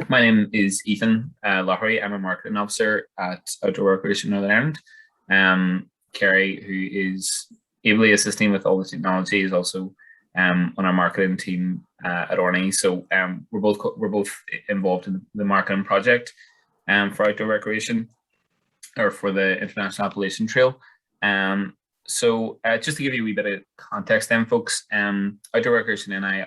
My name is Ethan Loughery. I'm a marketing officer at Outdoor Recreation Northern Ireland. Kerry, who is ably assisting with all the technology, is also on our marketing team at Orney. So we're both involved in the marketing project for outdoor recreation, or for the International Appalachian Trail. So just to give you a wee bit of context, then, folks, Outdoor Recreation and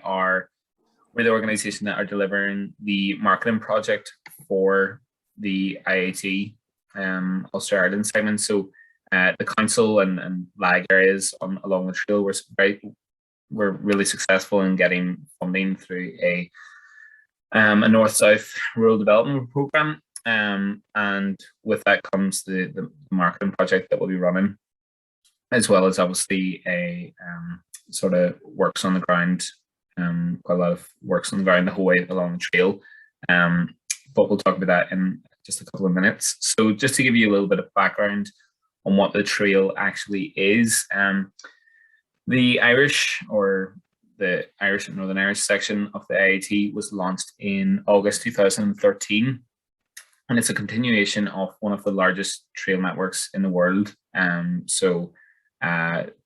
we're the organization that are delivering the marketing project for the IAT Ulster Ireland segment. So the council and lag areas along the trail were really successful in getting funding through a north-south rural development program. And with that comes the marketing project that we'll be running, as well as obviously a sort of works on the ground. Quite a lot of works on the ground the whole way along the trail, but we'll talk about that in just a couple of minutes. So just to give you a little bit of background on what the trail actually is, the Irish and Northern Irish section of the IAT was launched in August 2013, and it's a continuation of one of the largest trail networks in the world.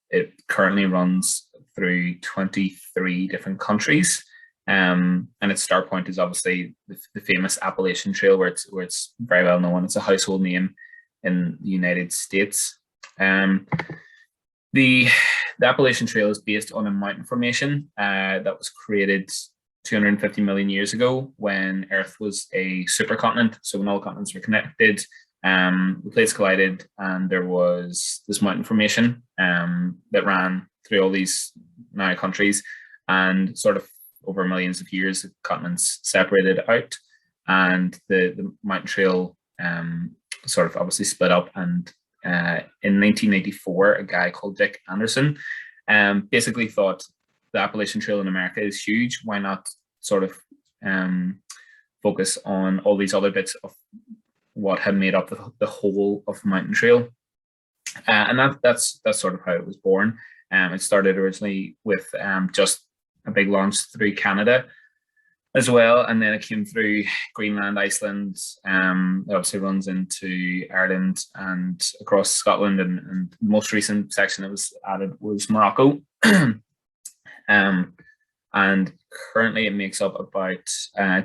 It currently runs through 23 different countries, and its start point is obviously the famous Appalachian Trail, where it's very well known. It's a household name in the United States. The Appalachian Trail is based on a mountain formation that was created 250 million years ago, when Earth was a supercontinent. So when all continents were connected, the plates collided, and there was this mountain formation that ran through all these now countries, and sort of over millions of years, the continents separated out, and the mountain trail sort of obviously split up. And in 1984, a guy called Dick Anderson basically thought the Appalachian Trail in America is huge. Why not sort of focus on all these other bits of what had made up the whole of the mountain trail? And that's sort of how it was born. It started originally with just a big launch through Canada as well, and then it came through Greenland, Iceland. It obviously runs into Ireland and across Scotland, and the most recent section that was added was Morocco. And currently it makes up about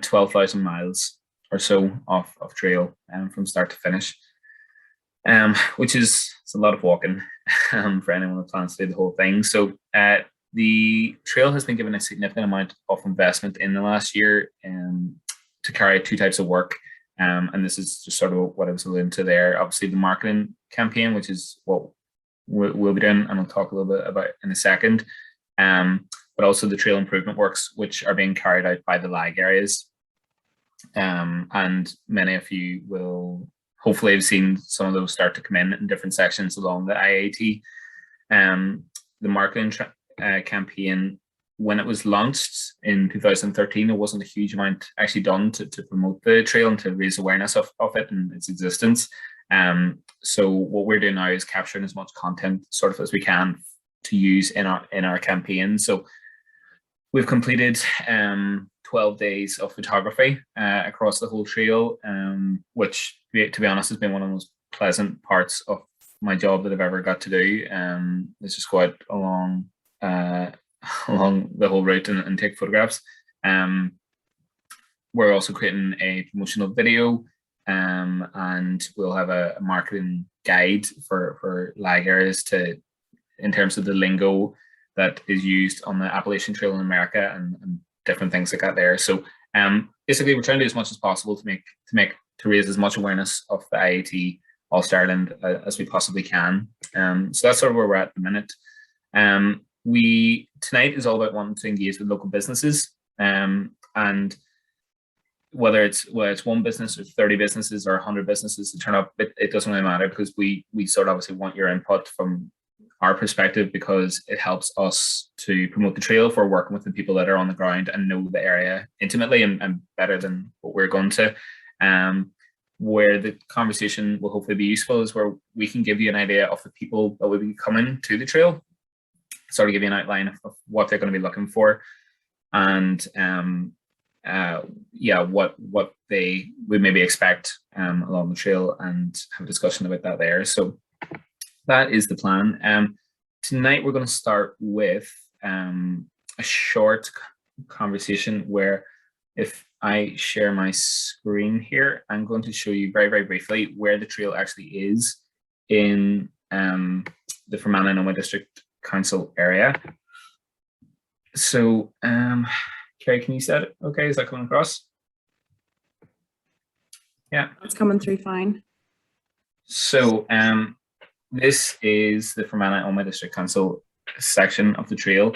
12,000 miles or so of trail from start to finish, which is a lot of walking for anyone who plans to do the whole thing. So the trail has been given a significant amount of investment in the last year to carry out two types of work. And this is just sort of what I was alluding to there. Obviously, the marketing campaign, which is what we'll be doing, and I'll talk a little bit about in a second. But also the trail improvement works, which are being carried out by the lag areas. And many of you will hopefully have seen some of those start to come in different sections along the IAT. The marketing campaign, when it was launched in 2013, there wasn't a huge amount actually done to promote the trail and to raise awareness of it and its existence. So what we're doing now is capturing as much content sort of as we can to use in our campaign. So we've completed 12 days of photography across the whole trail, which, to be honest, has been one of the most pleasant parts of my job that I've ever got to do. It's just go out along the whole route and take photographs. We're also creating a promotional video, and we'll have a marketing guide for lag areas in terms of the lingo that is used on the Appalachian Trail in America and different things like that there. So basically, we're trying to do as much as possible to raise as much awareness of the IAT Ulster Ireland as we possibly can. So that's sort of where we're at the minute. Tonight is all about wanting to engage with local businesses, and whether it's one business or 30 businesses or 100 businesses to turn up, it doesn't really matter, because we sort of obviously want your input from our perspective, because it helps us to promote the trail if we're working with the people that are on the ground and know the area intimately and better than what we're going to. Where the conversation will hopefully be useful is where we can give you an idea of the people that will be coming to the trail, sort of give you an outline of what they're going to be looking for, and what they would maybe expect along the trail, and have a discussion about that there. So that is the plan. Tonight we're going to start with a short conversation where, if I share my screen here, I'm going to show you very, very briefly where the trail actually is in the Fermanagh and Omagh District Council area. So, Kerry, can you see that? Okay, is that coming across? Yeah, it's coming through fine. So, this is the Fermanagh and Omagh District Council section of the trail.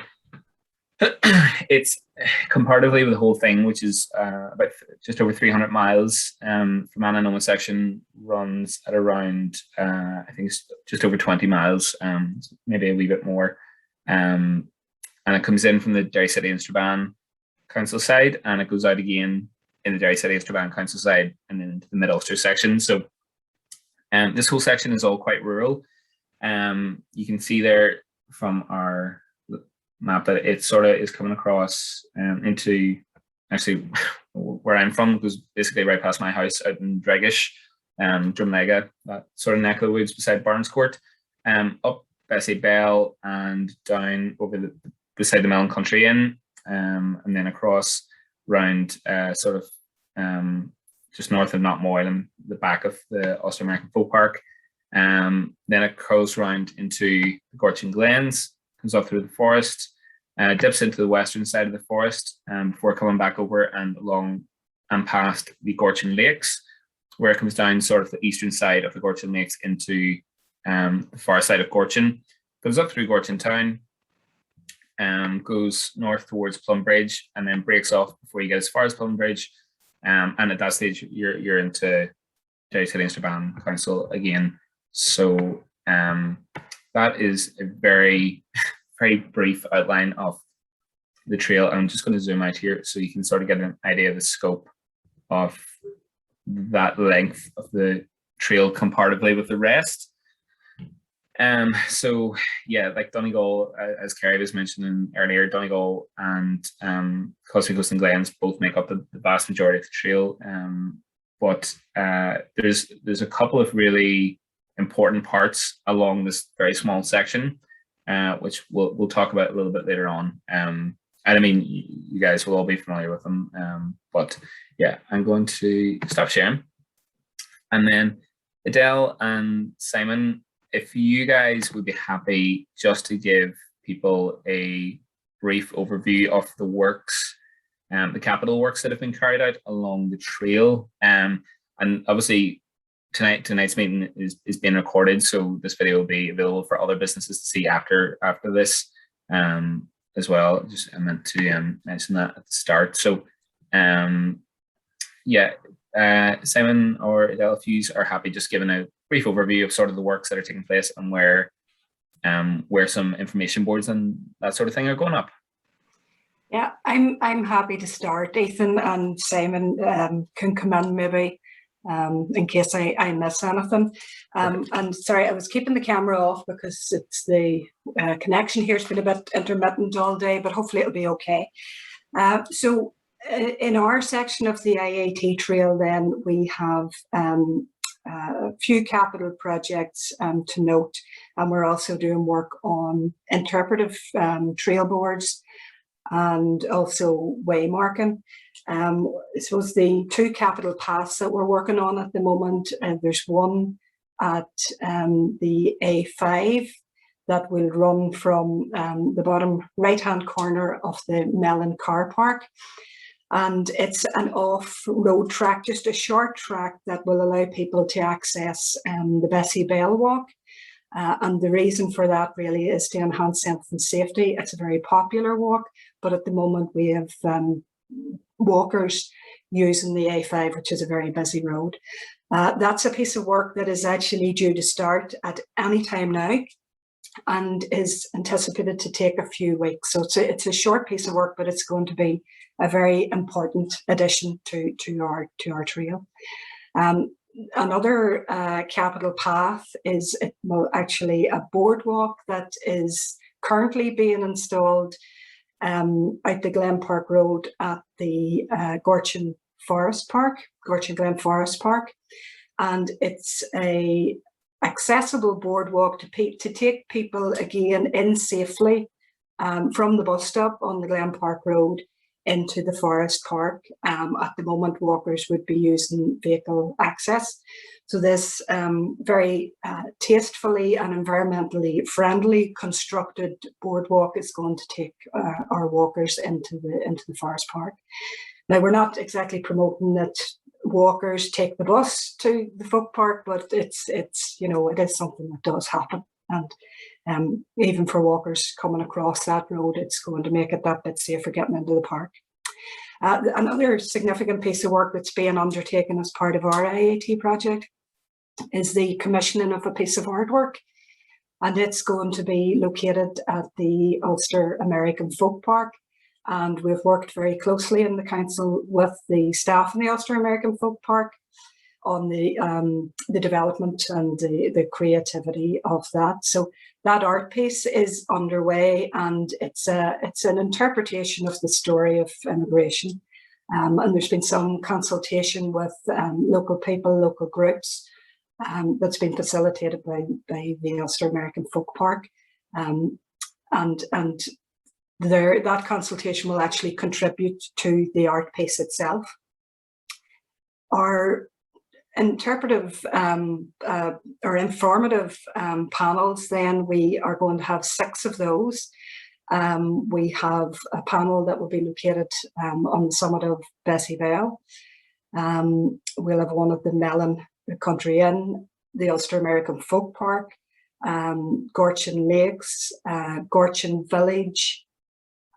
It's comparatively with the whole thing, which is about just over 300 miles. Fermanagh and Omagh section runs at around, I think it's just over 20 miles, maybe a wee bit more. And it comes in from the Derry City and Strabane Council side, and it goes out again in the Derry City and Strabane Council side, and then into the Mid-Ulster section. So this whole section is all quite rural. You can see there from our map that it sort of is coming across into, actually, where I'm from, goes basically right past my house out in Dregish, Drumlega, that sort of neck of the woods beside Barnescourt, up Bessie Bell and down over beside the Melon Country Inn, and then across round sort of just north of Knockmoyle and the back of the Ulster American Folk Park. Then it curls round into the Gorchin Glens, comes up through the forest, dips into the western side of the forest before coming back over and along and past the Gorchin Lakes, where it comes down sort of the eastern side of the Gorchin Lakes into the far side of Gorchin, goes up through Gorchin town, goes north towards Plumbridge, and then breaks off before you get as far as Plumbridge. And at that stage, you're into Derry City and Strabane Council again. So that is a very, very brief outline of the trail. I'm just going to zoom out here so you can sort of get an idea of the scope of that length of the trail comparatively with the rest. So yeah, like Donegal, as Kerry was mentioning earlier, Donegal and Cosby Coast and Glens both make up the vast majority of the trail. But there's a couple of really important parts along this very small section, which we'll talk about a little bit later on. And I mean, you guys will all be familiar with them. But yeah, I'm going to stop sharing. And then Adele and Simon, if you guys would be happy just to give people a brief overview of the works, the capital works that have been carried out along the trail. And obviously tonight's meeting is being recorded, so this video will be available for other businesses to see after this as well. Just I meant to mention that at the start. So yeah, Simon or Adele, if you are happy just giving a brief overview of sort of the works that are taking place and where some information boards and that sort of thing are going up. Yeah, I'm happy to start. Ethan and Simon can come in maybe in case I miss anything. And sorry, I was keeping the camera off because it's the connection here's been a bit intermittent all day, but hopefully it'll be okay. So in our section of the IAT Trail, then we have a few capital projects to note, and we're also doing work on interpretive trail boards and also waymarking. I suppose the two capital paths that we're working on at the moment, there's one at the A5 that will run from the bottom right-hand corner of the Mellon car park. And it's an off-road track, just a short track that will allow people to access the Bessie Bell walk. And the reason for that really is to enhance health and safety. It's a very popular walk, but at the moment we have walkers using the A5, which is a very busy road. That's a piece of work that is actually due to start at any time now and is anticipated to take a few weeks. So it's a short piece of work, but it's going to be a very important addition to our trail. Another capital path is actually a boardwalk that is currently being installed out the Glen Park Road at the Gorchin Glen Forest Park. And it's a accessible boardwalk to take people again in safely from the bus stop on the Glen Park Road into the Forest Park. At the moment, walkers would be using vehicle access. So this very tastefully and environmentally friendly constructed boardwalk is going to take our walkers into the Forest Park. Now, we're not exactly promoting that walkers take the bus to the folk park, but it's you know, it is something that does happen. And even for walkers coming across that road, it's going to make it that bit safer getting into the park. Another significant piece of work that's being undertaken as part of our IAT project is the commissioning of a piece of artwork. And it's going to be located at the Ulster American Folk Park. And we've worked very closely in the council with the staff in the Ulster American Folk Park on the development and the creativity of that. So that art piece is underway, and it's an interpretation of the story of immigration. And there's been some consultation with local people, local groups, that's been facilitated by the Ulster American Folk Park. And that consultation will actually contribute to the art piece itself. Our interpretive or informative panels, then we are going to have 6 of those. We have a panel that will be located on the summit of Bessie Bell. We'll have one at the Mellon Country Inn, the Ulster American Folk Park, Gorchin Lakes, Gorchin Village,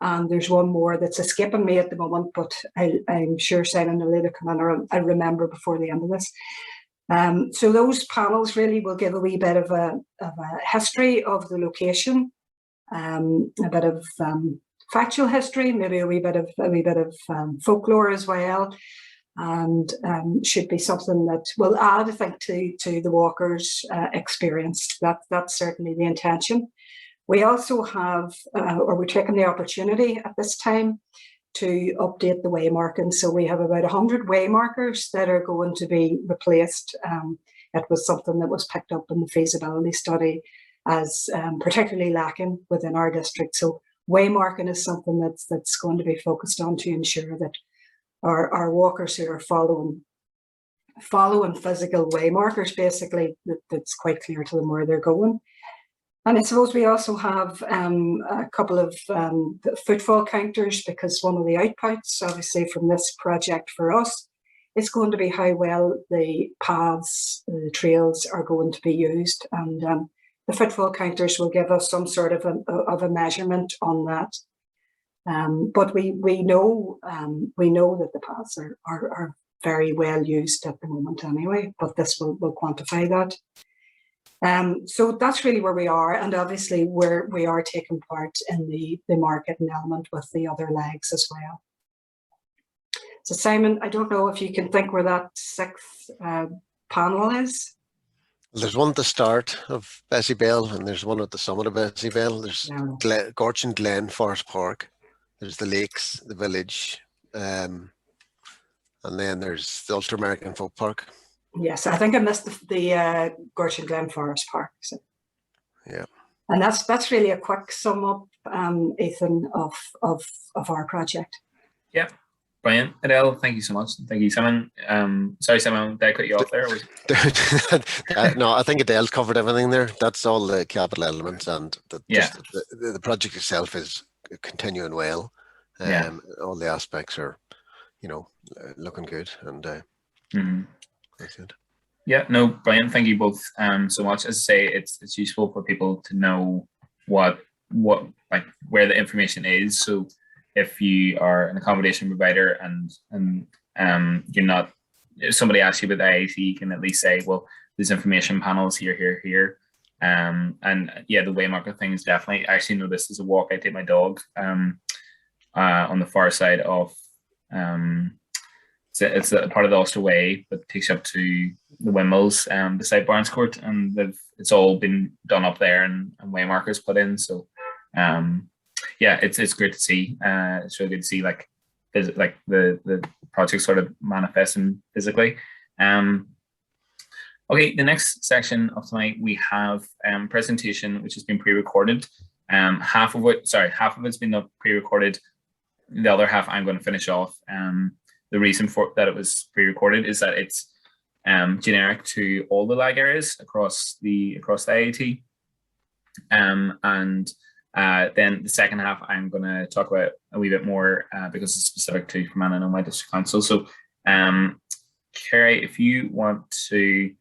and there's one more that's escaping me at the moment, but I'm sure Simon will later come in, or I'll remember before the end of this. So those panels really will give a wee bit of a history of the location, a bit of factual history, maybe a wee bit of folklore as well, and should be something that will add, I think, to the walkers' experience. That's certainly the intention. We also have, or we're taking the opportunity at this time to update the waymarking. So we have about 100 waymarkers that are going to be replaced. It was something that was picked up in the feasibility study as particularly lacking within our district. So waymarking is something that's going to be focused on to ensure that our walkers who are following physical waymarkers, basically, that's quite clear to them where they're going. And I suppose we also have a couple of footfall counters, because one of the outputs, obviously, from this project for us is going to be how well the paths, the trails are going to be used. And the footfall counters will give us some sort of a measurement on that. But we know that the paths are very well used at the moment anyway, but this will quantify that. So that's really where we are, and obviously we are taking part in the marketing element with the other legs as well. So Simon, I don't know if you can think where that 6th panel is. There's one at the start of Bessie Bell, and there's one at the summit of Bessie Bell. There's Gorchin Glen Forest Park. There's the lakes, the village, and then there's the Ulster American Folk Park. Yes, I think I missed the Gorchin Glen Forest Park. So. Yeah, and that's really a quick sum up, Ethan, of our project. Yeah, brilliant, Adele. Thank you so much. Thank you, Simon. Sorry, Simon, did I cut you off there? No, I think Adele's covered everything there. That's all the capital elements, and the project itself is continuing well. All the aspects are, looking good, and. That's it. Yeah, no, brilliant. Thank you both so much. As I say, it's useful for people to know what where the information is. So if you are an accommodation provider and you're not, if somebody asks you about the IAT, you can at least say, well, there's information panels here. And yeah, the waymarker thing is definitely, I actually know this is a walk I take my dog on the far side of it's a part of the Ulster Way, but takes you up to the windmills beside Barnes Court, and it's all been done up there and waymarkers put in. So yeah, it's great to see. It's really good to see like the project sort of manifesting physically. Okay, the next section of tonight we have presentation which has been pre-recorded. Half of it's been pre-recorded. The other half I'm going to finish off. The reason for that it was pre-recorded is that it's generic to all the lag areas across the IAT. And then the second half I'm going to talk about a wee bit more because it's specific to Fermanagh and my district council. So Kerry, if you want to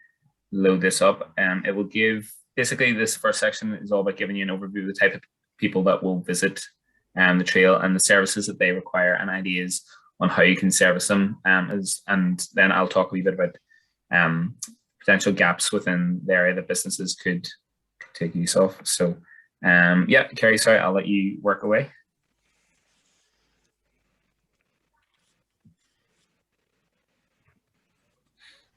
load this up, it will give, basically this first section is all about giving you an overview of the type of people that will visit the trail and the services that they require and ideas on how you can service them. And then I'll talk a wee bit about potential gaps within the area that businesses could take use of. So yeah, Kerry, sorry, I'll let you work away.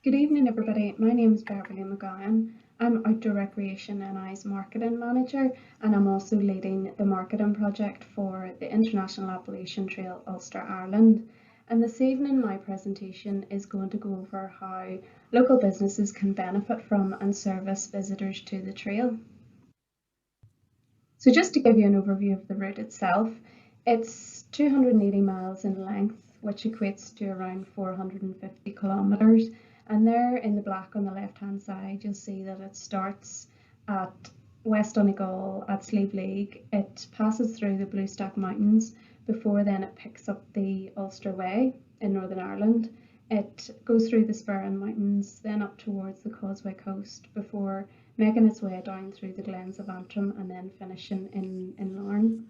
Good evening, everybody. My name is Beverly McGowan. I'm Outdoor Recreation NI's Marketing Manager, and I'm also leading the marketing project for the International Appalachian Trail, Ulster, Ireland. And this evening, my presentation is going to go over how local businesses can benefit from and service visitors to the trail. So just to give you an overview of the route itself, it's 280 miles in length, which equates to around 450 kilometres. And there in the black on the left-hand side, you'll see that it starts at West Donegal at Slieve League. It passes through the Blue Stack Mountains before then it picks up the Ulster Way in Northern Ireland. It goes through the Sperrin Mountains, then up towards the Causeway Coast before making its way down through the Glens of Antrim and then finishing in Larne.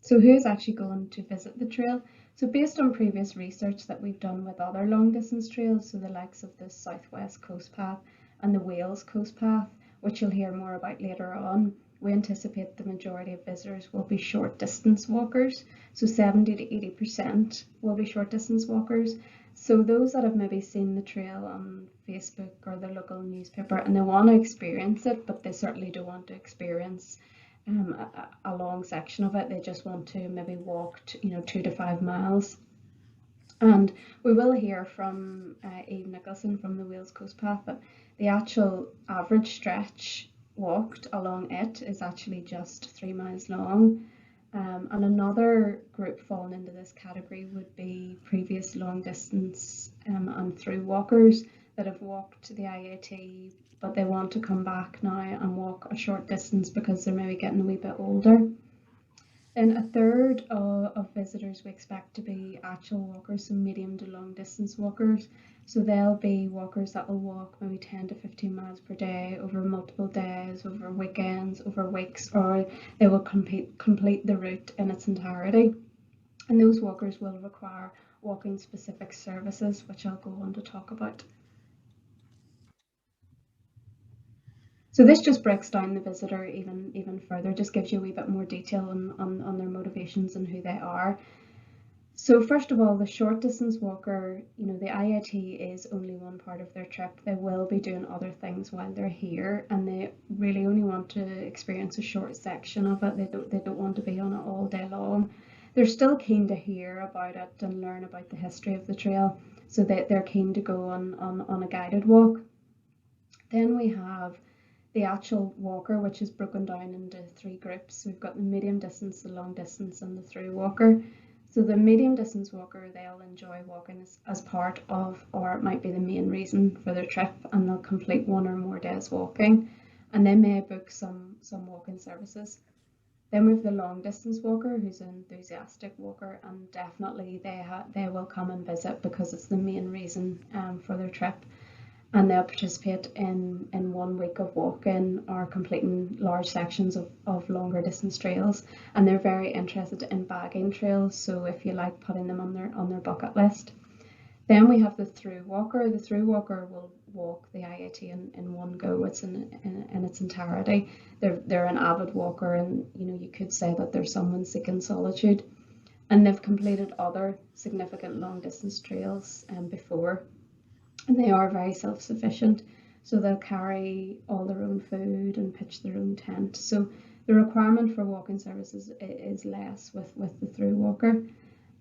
So who's actually going to visit the trail? So based on previous research that we've done with other long distance trails, so the likes of the Southwest Coast Path and the Wales Coast Path, which you'll hear more about later on, we anticipate the majority of visitors will be short distance walkers. So 70 to 80% will be short distance walkers. So those that have maybe seen the trail on Facebook or the local newspaper and they want to experience it, but they certainly don't want to experience a long section of it. They just want to maybe walk 2 to 5 miles. And we will hear from Eve Nicholson from the Wales Coast Path that the actual average stretch walked along it is actually just 3 miles long. And another group falling into this category would be previous long distance and through walkers that have walked the IAT, but they want to come back now and walk a short distance because they're maybe getting a wee bit older. Then a third of visitors we expect to be actual walkers, so medium to long distance walkers. So they'll be walkers that will walk maybe 10 to 15 miles per day over multiple days, over weekends, over weeks, or they will complete the route in its entirety. And those walkers will require walking specific services, which I'll go on to talk about. So this just breaks down the visitor even further, just gives you a wee bit more detail on their motivations and who they are. So first of all, the short distance walker, the IAT is only one part of their trip. They will be doing other things while they're here, and they really only want to experience a short section of it. They don't want to be on it all day long. They're still keen to hear about it and learn about the history of the trail, so they're keen to go on a guided walk. Then we have the actual walker, which is broken down into 3 groups. We've got the medium distance, the long distance, and the through walker. So the medium distance walker, they'll enjoy walking as part of, or it might be the main reason for their trip, and they'll complete 1 or more days walking, and they may book some walking services. Then we have the long distance walker, who's an enthusiastic walker, and definitely they will come and visit because it's the main reason for their trip. And they'll participate in 1 week of walking or completing large sections of longer distance trails. And they're very interested in bagging trails, so if you like, putting them on their bucket list. Then we have the through walker. The through walker will walk the IAT in 1 go. It's in its entirety. They're an avid walker, and you could say that they're someone seeking solitude. And they've completed other significant long distance trails before. And they are very self-sufficient, so they'll carry all their own food and pitch their own tent. So The requirement for walking services is less with the through walker.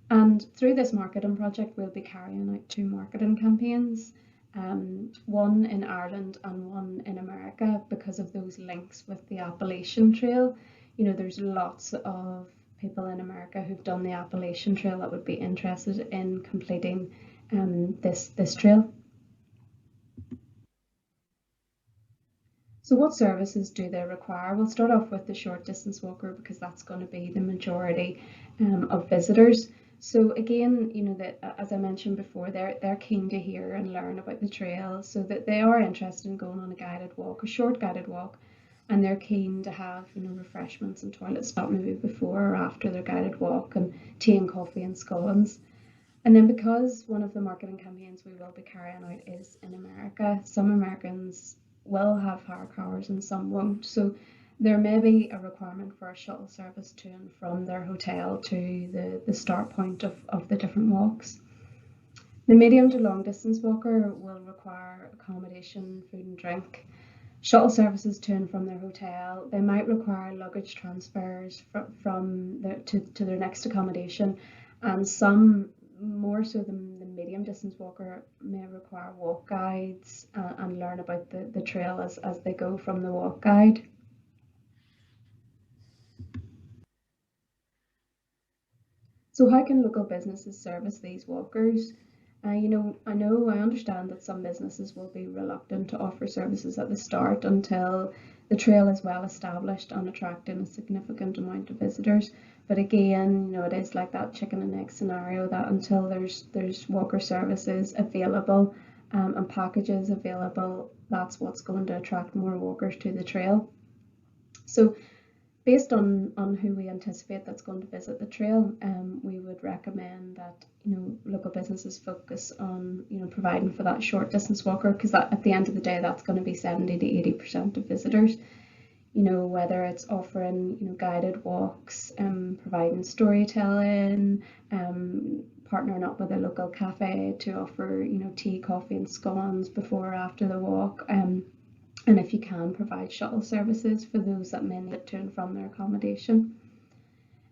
And through this marketing project, we'll be carrying out 2 marketing campaigns, one in Ireland and one in America, because of those links with the Appalachian Trail. You know, there's lots of people in America who've done the Appalachian Trail that would be interested in completing this trail. So what services do they require? We'll start off with the short distance walker, because that's going to be the majority of visitors. So again, you know, that as I mentioned before, they're keen to hear and learn about the trail, so that they are interested in going on a guided walk, a short guided walk, and they're keen to have, you know, refreshments and toilet stop maybe before or after their guided walk, and tea and coffee and scones. And then, because one of the marketing campaigns we will be carrying out is in America, some Americans will have hire cars and some won't. So there may be a requirement for a shuttle service to and from their hotel to the start point of the different walks. The medium to long distance walker will require accommodation, food and drink, shuttle services to and from their hotel. They might require luggage transfers to their next accommodation, and some, more so than the medium distance walker, may require walk guides and learn about the trail as they go from the walk guide. So how can local businesses service these walkers? I understand that some businesses will be reluctant to offer services at the start until the trail is well established and attracting a significant amount of visitors. But again, you know, it is like that chicken and egg scenario, that until there's walker services available and packages available, that's what's going to attract more walkers to the trail. So based on who we anticipate that's going to visit the trail, we would recommend that, you know, local businesses focus on, you know, providing for that short distance walker, because that, at the end of the day, that's going to be 70 to 80% of visitors. You know, whether it's offering, you know, guided walks, providing storytelling, partnering up with a local cafe to offer, you know, tea, coffee and scones before or after the walk. And if you can, provide shuttle services for those that may need to and from their accommodation.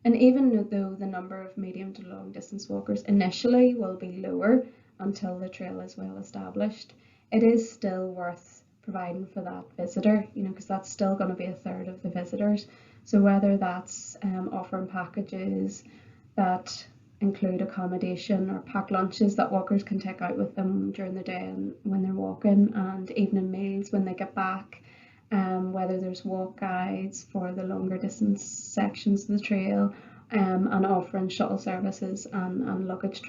And even though the number of medium to long distance walkers initially will be lower until the trail is well established, it is still worth providing for that visitor, you know, because that's still going to be a third of the visitors. So whether that's offering packages that include accommodation or packed lunches that walkers can take out with them during the day and when they're walking, and evening meals when they get back, whether there's walk guides for the longer distance sections of the trail, and offering shuttle services and luggage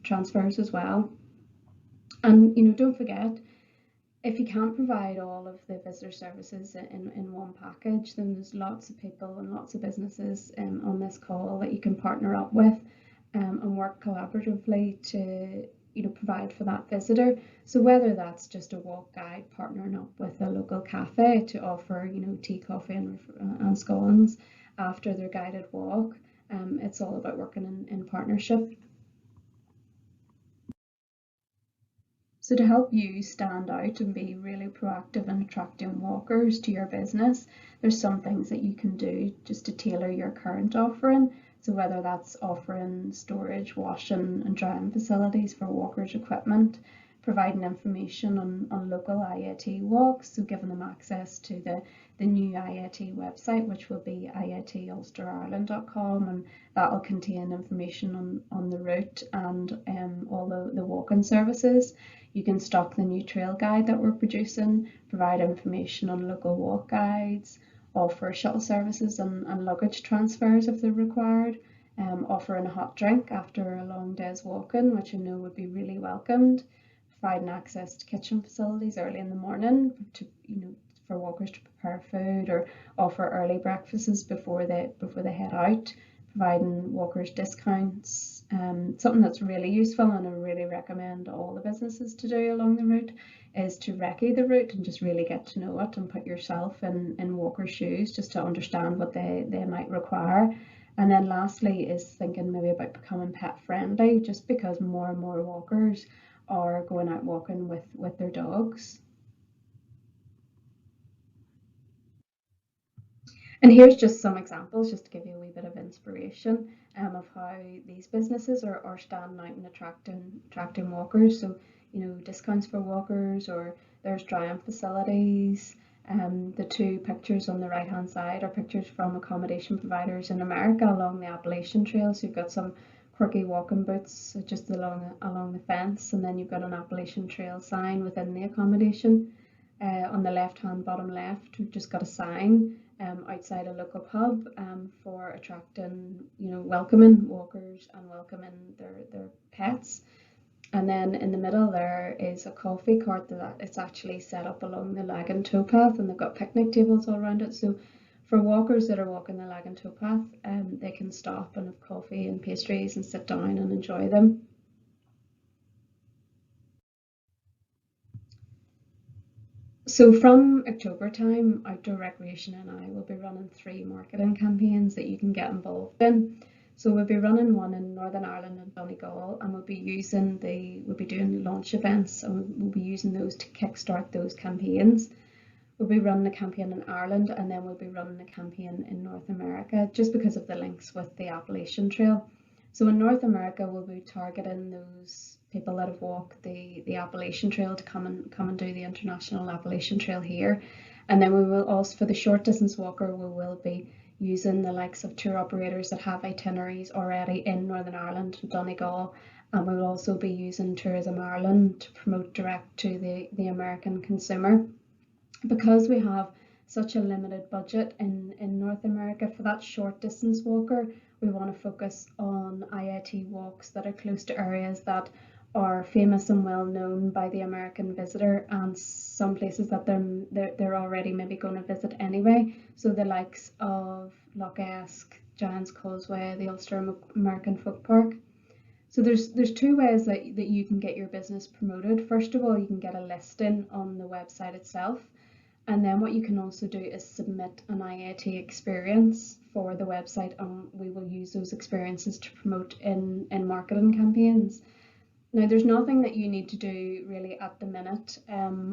transfers as well. And, you know, don't forget, if you can't provide all of the visitor services in one package, then there's lots of people and lots of businesses on this call that you can partner up with and work collaboratively to, you know, provide for that visitor. So whether that's just a walk guide partnering up with a local cafe to offer, you know, tea, coffee and scones after their guided walk, it's all about working in partnership. So to help you stand out and be really proactive in attracting walkers to your business, there's some things that you can do just to tailor your current offering. So whether that's offering storage, washing and drying facilities for walkers' equipment, providing information on local IAT walks, so giving them access to the new IAT website, which will be IATUlsterIreland.com, and that will contain information on the route and all the walking services. You can stock the new trail guide that we're producing, provide information on local walk guides, offer shuttle services and luggage transfers if they're required, offering a hot drink after a long day's walking, which I know would be really welcomed, providing access to kitchen facilities early in the morning to, you know, for walkers to prepare food, or offer early breakfasts before they head out, providing walkers discounts. Something that's really useful and I really recommend all the businesses to do along the route is to recce the route and just really get to know it and put yourself in walkers' shoes just to understand what they might require. And then lastly is thinking maybe about becoming pet friendly, just because more and more walkers are going out walking with their dogs. And here's just some examples, just to give you a wee bit of inspiration of how these businesses are standing out and attracting walkers. So, you know, discounts for walkers, or there's dry-in facilities. The two pictures on the right-hand side are pictures from accommodation providers in America along the Appalachian Trail. So you've got some quirky walking boots just along the fence, and then you've got an Appalachian Trail sign within the accommodation. On the left-hand bottom left, we've just got a sign outside a local pub for attracting, you know, welcoming walkers and welcoming their pets. And then in the middle there is a coffee cart that it's actually set up along the Lagan towpath, and they've got picnic tables all around it. So for walkers that are walking the Lagan towpath, they can stop and have coffee and pastries and sit down and enjoy them. So from October time, Outdoor Recreation and I will be running 3 marketing campaigns that you can get involved in. So we'll be running one in Northern Ireland and Donegal, and we'll be doing launch events, and we'll be using those to kickstart those campaigns. We'll be running a campaign in Ireland, and then we'll be running a campaign in North America, just because of the links with the Appalachian Trail. So in North America, we'll be targeting those people that have walked the Appalachian Trail to come and do the International Appalachian Trail here. And then we will also, for the short distance walker, we will be using the likes of tour operators that have itineraries already in Northern Ireland and Donegal. And we will also be using Tourism Ireland to promote direct to the American consumer. Because we have such a limited budget in North America for that short distance walker, we want to focus on IAT walks that are close to areas that are famous and well known by the American visitor, and some places that they're already maybe going to visit anyway. So the likes of Loch Esk, Giant's Causeway, the Ulster American Folk Park. So there's 2 ways that you can get your business promoted. First of all, you can get a listing on the website itself. And then what you can also do is submit an IAT experience for the website, and we will use those experiences to promote in marketing campaigns. Now, there's nothing that you need to do really at the minute.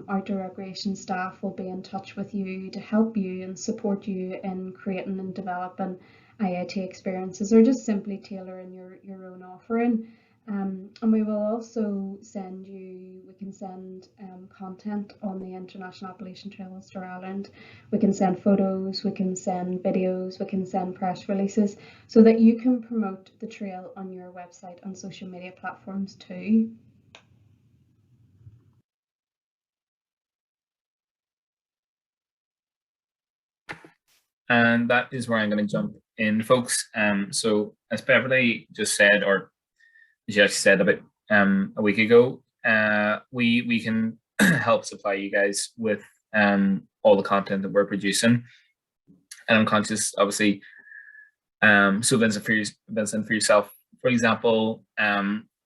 Outdoor Recreation staff will be in touch with you to help you and support you in creating and developing IAT experiences, or just simply tailoring your own offering. And we will also send content on the International Appalachian Trail Ulster Ireland. We can send photos, we can send videos, we can send press releases, so that you can promote the trail on your website and social media platforms too. And that is where I'm going to jump in, folks. So as Beverly just said, or as you actually said about a week ago, we can help supply you guys with all the content that we're producing. And I'm conscious, obviously, so Vincent, for yourself, for example,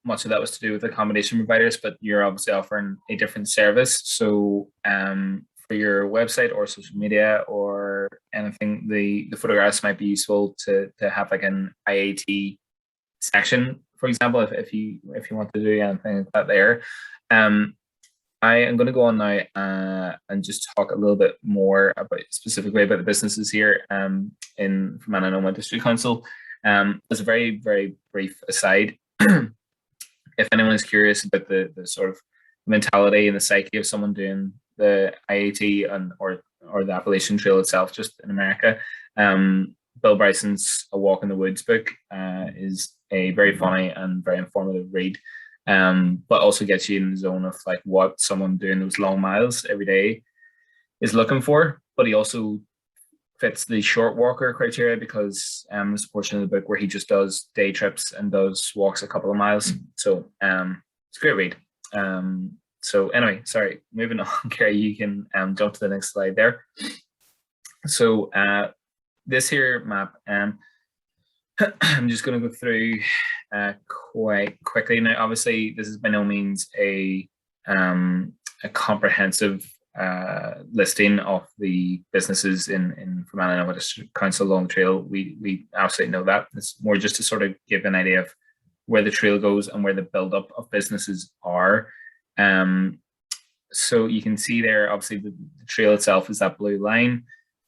much of that was to do with accommodation providers, but you're obviously offering a different service. So for your website or social media or anything, the photographs might be useful to have like an IAT section, for example, if you want to do anything like that there. I am going to go on now and just talk a little bit more specifically about the businesses here from Annanoma District Council. As a very, very brief aside, if anyone is curious about the sort of mentality and the psyche of someone doing the IAT or the Appalachian Trail itself, just in America, Bill Bryson's A Walk in the Woods book is a very funny and very informative read, but also gets you in the zone of like what someone doing those long miles every day is looking for. But he also fits the short walker criteria, because there's a portion of the book where he just does day trips and does walks a couple of miles. So it's a great read. So anyway, sorry, moving on, Kerry, you can jump to the next slide there. So this here map, I'm just going to go through quite quickly. Now, obviously, this is by no means a comprehensive listing of the businesses in Fermanagh District Council along the trail. We absolutely know that. It's more just to sort of give an idea of where the trail goes and where the buildup of businesses are. So you can see there, obviously, the trail itself is that blue line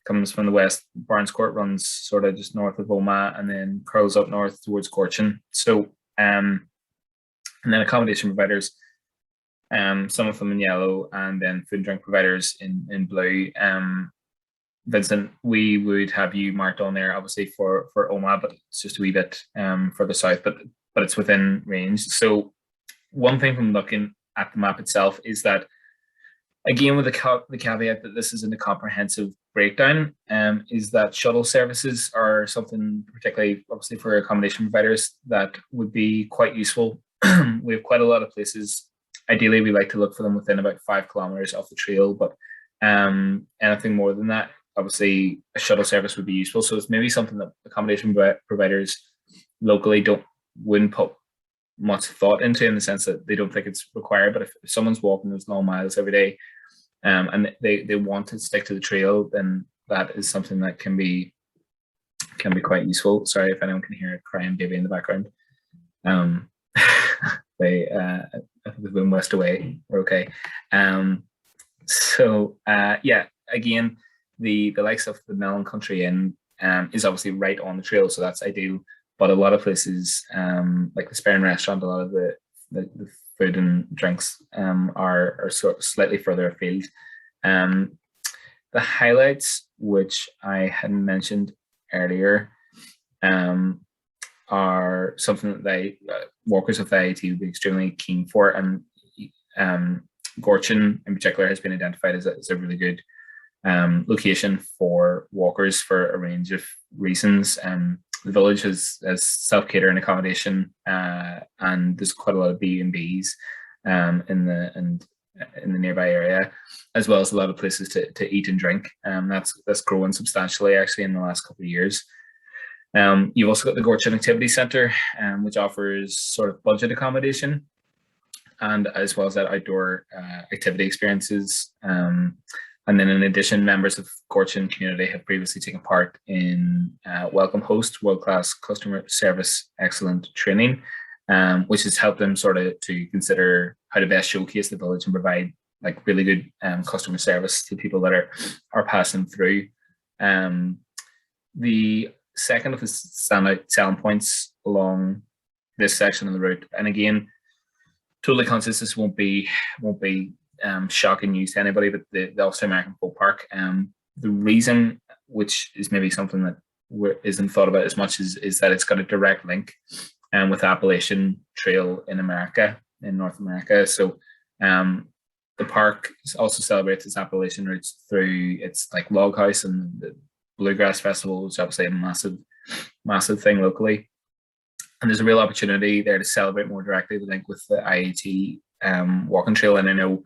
comes from the west. Barnescourt runs sort of just north of Omagh and then curls up north towards Gorchin. So, and then accommodation providers, some of them in yellow, and then food and drink providers in blue. Vincent, we would have you marked on there, obviously for Omagh, but it's just a wee bit further south, but it's within range. So one thing from looking at the map itself is that, again, with the caveat that this isn't a comprehensive breakdown, is that shuttle services are something, particularly obviously for accommodation providers, that would be quite useful. We have quite a lot of places. Ideally, we like to look for them within about 5 kilometers off the trail, but anything more than that, obviously a shuttle service would be useful. So it's maybe something that accommodation providers locally wouldn't put much thought into, in the sense that they don't think it's required. But if someone's walking those long miles every day, and they want to stick to the trail, then that is something that can be quite useful. Sorry if anyone can hear a crying baby in the background. They've been whisked away. We're okay. Yeah, again, the likes of the Melon Country Inn is obviously right on the trail, so that's ideal. But a lot of places, like the Sperrin Restaurant, a lot of the food and drinks are sort of slightly further afield. The highlights, which I had mentioned earlier, are something that walkers of the IAT would be extremely keen for, and Gorchin in particular has been identified as a really good location for walkers for a range of reasons. The village has self-catering accommodation, and there's quite a lot of B&Bs in the nearby area, as well as a lot of places to eat and drink. That's growing substantially actually in the last couple of years. You've also got the Gorchin Activity Centre, which offers sort of budget accommodation, and as well as that outdoor activity experiences. And then in addition, members of Gorchin community have previously taken part in Welcome Host, world-class customer service excellent training, which has helped them sort of to consider how to best showcase the village and provide like really good customer service to people that are passing through. The second of the standout selling points along this section of the route, and again, totally conscious this won't be shocking news to anybody, but the Ulster American Folk Park, the reason, which is maybe something that isn't thought about as much, is that it's got a direct link with Appalachian Trail in North America. So the park also celebrates its Appalachian roots through its like log house and the Bluegrass Festival, which is obviously a massive thing locally. And there's a real opportunity there to celebrate more directly the link with the IAT walking trail. And I know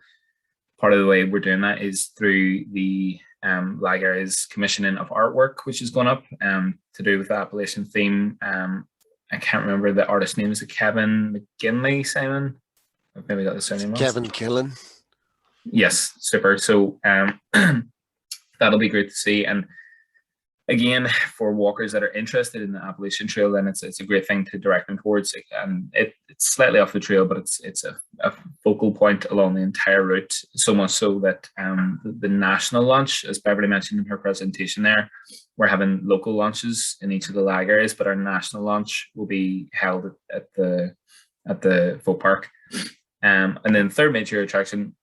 part of the way we're doing that is through the Lag Area's commissioning of artwork, which is going up to do with the Appalachian theme. I can't remember the artist's name. Is it Kevin McGinley, Simon? I've maybe got the surname wrong. Kevin Killen. Yes, super. So that'll be great to see. And again, for walkers that are interested in the Appalachian Trail, then it's a great thing to direct them towards. And it's slightly off the trail, but it's a focal point along the entire route, so much so that the national launch, as Beverly mentioned in her presentation there, we're having local launches in each of the lag areas, but our national launch will be held at the folk park. And then the third major attraction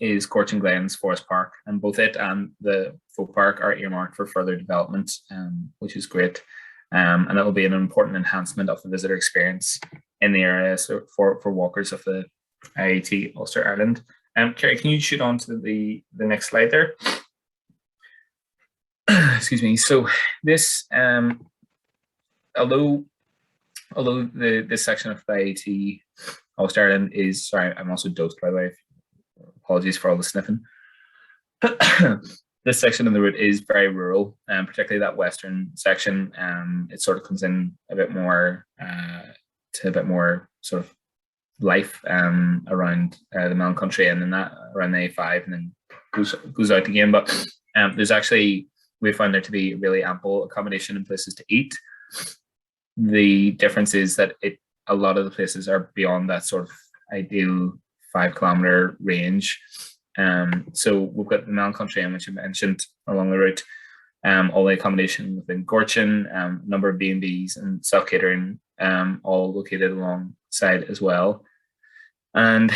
is Gorchin Glens Forest Park, and both it and the folk park are earmarked for further development, which is great, and that will be an important enhancement of the visitor experience in the area, so for walkers of the IAT Ulster Ireland. Kerry, can you shoot on to the next slide there? Excuse me. So this, although this section of the IAT Ulster Ireland is, sorry, I'm also dosed by the way. Apologies for all the sniffing. This section of the route is very rural, particularly that western section. It sort of comes in a bit more to a bit more sort of life around the Melon Country and then that around the A5 and then goes out again. But there's actually, we found there to be really ample accommodation and places to eat. The difference is that a lot of the places are beyond that sort of ideal 5-kilometer range. So we've got the Melon Country Inn, which I mentioned along the route. all the accommodation within Gorchin, number of B&Bs and self-catering, all located alongside as well. And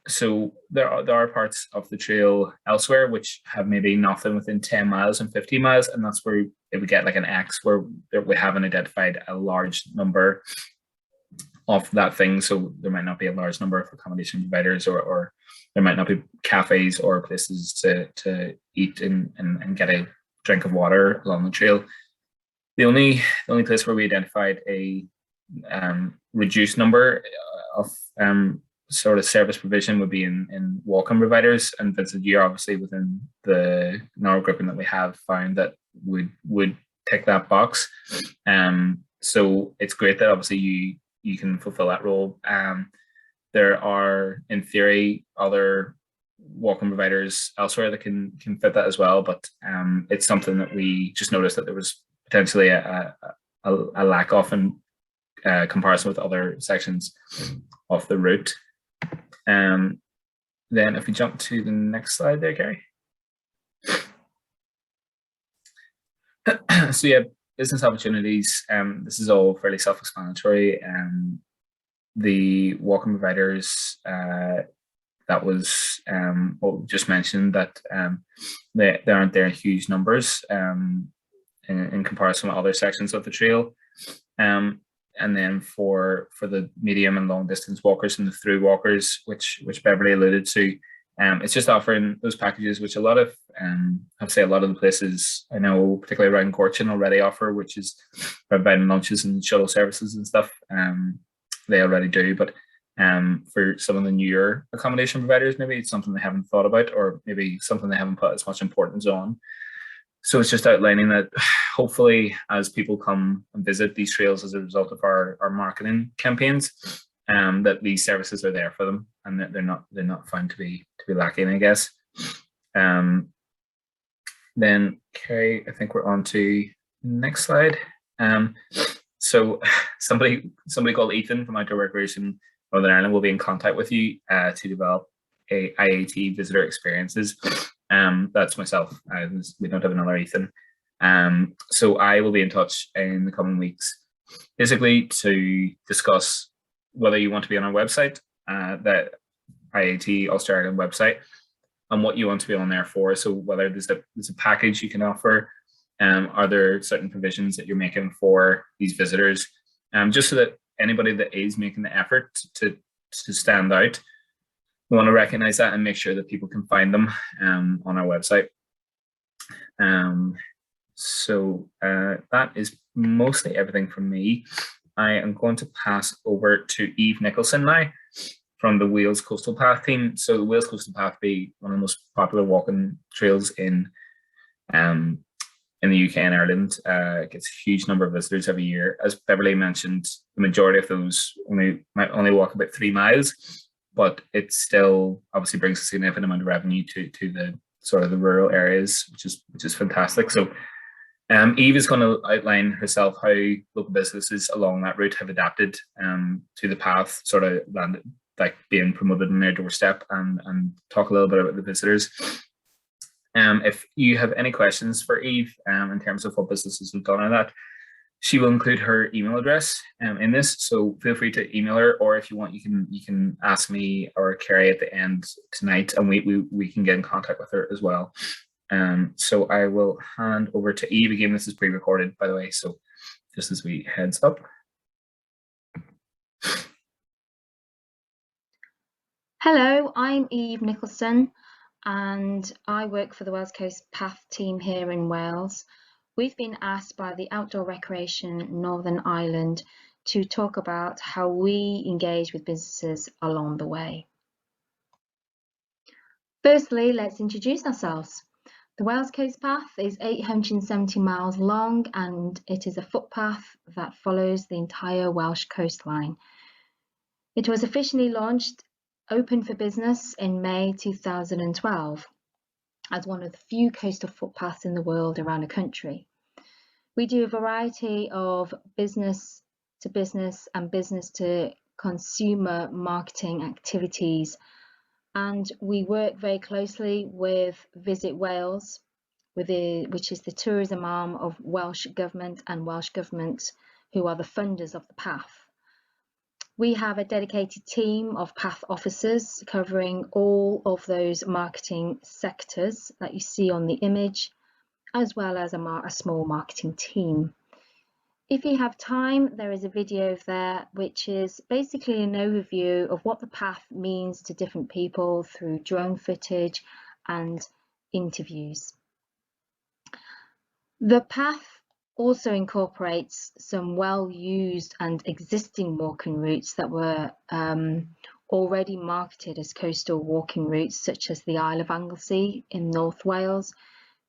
so there are parts of the trail elsewhere which have maybe nothing within 10 miles and 50 miles, and that's where it would get like an X, where we haven't identified a large number of that thing. So there might not be a large number of accommodation providers, or there might not be cafes or places to eat and get a drink of water along the trail. The only place where we identified a reduced number of sort of service provision would be in walk-in providers, and Vincent, you're obviously within the narrow grouping that we have found that would tick that box. So it's great that obviously you can fulfill that role. There are, in theory, other walk-in providers elsewhere that can fit that as well, but it's something that we just noticed that there was potentially a lack of in comparison with other sections of the route. Then if we jump to the next slide there, Gary. So yeah, business opportunities. This is all fairly self-explanatory. The walk-in providers, that was what we just mentioned, that they aren't there in huge numbers in comparison with other sections of the trail. And then for the medium and long distance walkers and the through walkers, which Beverly alluded to, it's just offering those packages, which a lot of the places I know, particularly around Gorchin, already offer, which is providing lunches and shuttle services and stuff. They already do, but for some of the newer accommodation providers, maybe it's something they haven't thought about, or maybe something they haven't put as much importance on. So it's just outlining that hopefully as people come and visit these trails as a result of our marketing campaigns, that these services are there for them, and that they're not found to be lacking, I guess. Then, Kerry, I think we're on to the next slide. So somebody called Ethan from Outdoor Recreation Northern Ireland will be in contact with you to develop a IAT visitor experiences. That's myself. We don't have another Ethan. So I will be in touch in the coming weeks, basically to discuss whether you want to be on our website, that IAT Ulster Ireland website, and what you want to be on there for. So whether there's a package you can offer, are there certain provisions that you're making for these visitors, just so that anybody that is making the effort to stand out, we want to recognize that and make sure that people can find them on our website. So that is mostly everything from me. I am going to pass over to Eve Nicholson now from the Wales Coastal Path team. So the Wales Coastal Path be one of the most popular walking trails in the UK and Ireland. It gets a huge number of visitors every year. As Beverly mentioned, the majority of those might only walk about 3 miles, but it still obviously brings a significant amount of revenue to the sort of the rural areas, which is fantastic. So Eve is going to outline herself how local businesses along that route have adapted to the path, sort of like being promoted on their doorstep, and talk a little bit about the visitors. If you have any questions for Eve in terms of what businesses have done on that, she will include her email address in this, so feel free to email her, or if you want, you can ask me or Kerry at the end tonight, and we can get in contact with her as well. So I will hand over to Eve again. This is pre-recorded, by the way, so just as we heads up. Hello, I'm Eve Nicholson, and I work for the Wales Coast Path team here in Wales. We've been asked by the Outdoor Recreation Northern Ireland to talk about how we engage with businesses along the way. Firstly, let's introduce ourselves. The Wales Coast Path is 870 miles long, and it is a footpath that follows the entire Welsh coastline. It was officially launched open for business in May 2012 as one of the few coastal footpaths in the world around the country. We do a variety of business to business and business to consumer marketing activities, and we work very closely with Visit Wales which is the tourism arm of Welsh Government and Welsh Government, who are the funders of the path. We have a dedicated team of path officers covering all of those marketing sectors that you see on the image, as well as a small marketing team. If you have time, there is a video there which is basically an overview of what the path means to different people through drone footage and interviews. The path also incorporates some well-used and existing walking routes that were already marketed as coastal walking routes, such as the Isle of Anglesey in North Wales,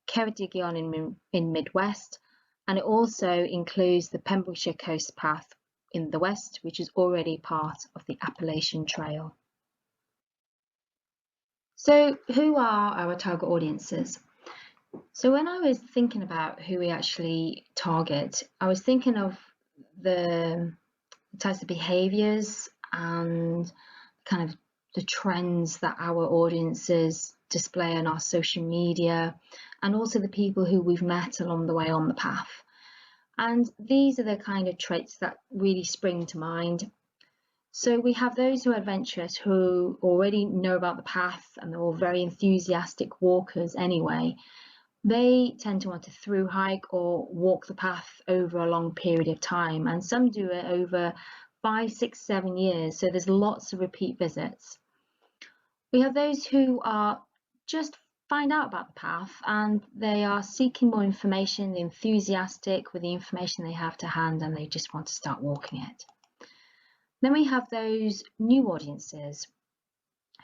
Ceredigion in Midwest, and it also includes the Pembrokeshire Coast Path in the west, which is already part of the Appalachian Trail. So who are our target audiences? So when I was thinking about who we actually target, I was thinking of the types of behaviours and kind of the trends that our audiences display on our social media, and also the people who we've met along the way on the path. And these are the kind of traits that really spring to mind. So we have those who are adventurous, who already know about the path and they're all very enthusiastic walkers anyway. They tend to want to through hike or walk the path over a long period of time, and some do it over 5, 6, 7 years, so there's lots of repeat visits. We have those who are just find out about the path and they are seeking more information, they're enthusiastic with the information they have to hand, and they just want to start walking it. Then we have those new audiences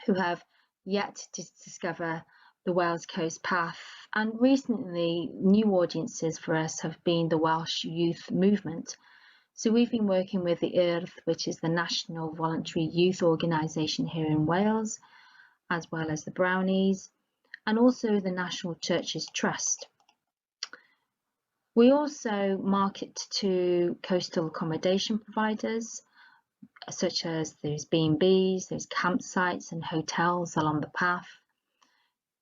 who have yet to discover the Wales Coast Path, and recently new audiences for us have been the Welsh youth movement. So we've been working with the Earth, which is the national voluntary youth organisation here in Wales, as well as the Brownies, and also the National Churches Trust. We also market to coastal accommodation providers, such as those B&Bs, those campsites and hotels along the path,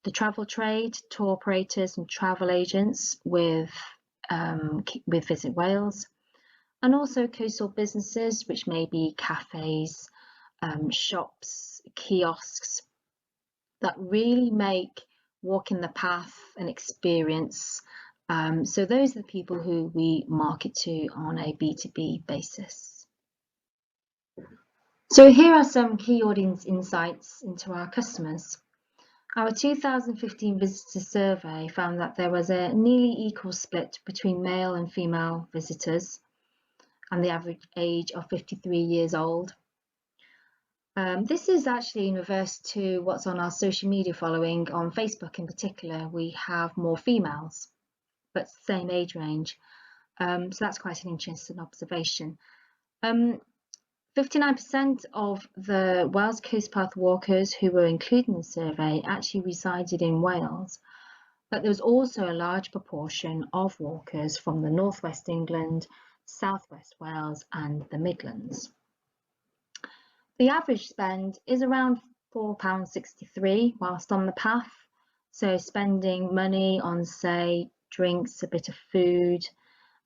the travel trade, tour operators and travel agents with Visit Wales, and also coastal businesses, which may be cafes, shops, kiosks, that really make walking the path an experience. So those are the people who we market to on a B2B basis. So here are some key audience insights into our customers. Our 2015 visitor survey found that there was a nearly equal split between male and female visitors, and the average age of 53 years old. This is actually in reverse to what's on our social media following. On Facebook in particular, we have more females, but same age range. So that's quite an interesting observation. 59% of the Wales Coast Path walkers who were included in the survey actually resided in Wales, but there was also a large proportion of walkers from the Northwest England, Southwest Wales and the Midlands. The average spend is around £4.63 whilst on the path, so spending money on, say, drinks, a bit of food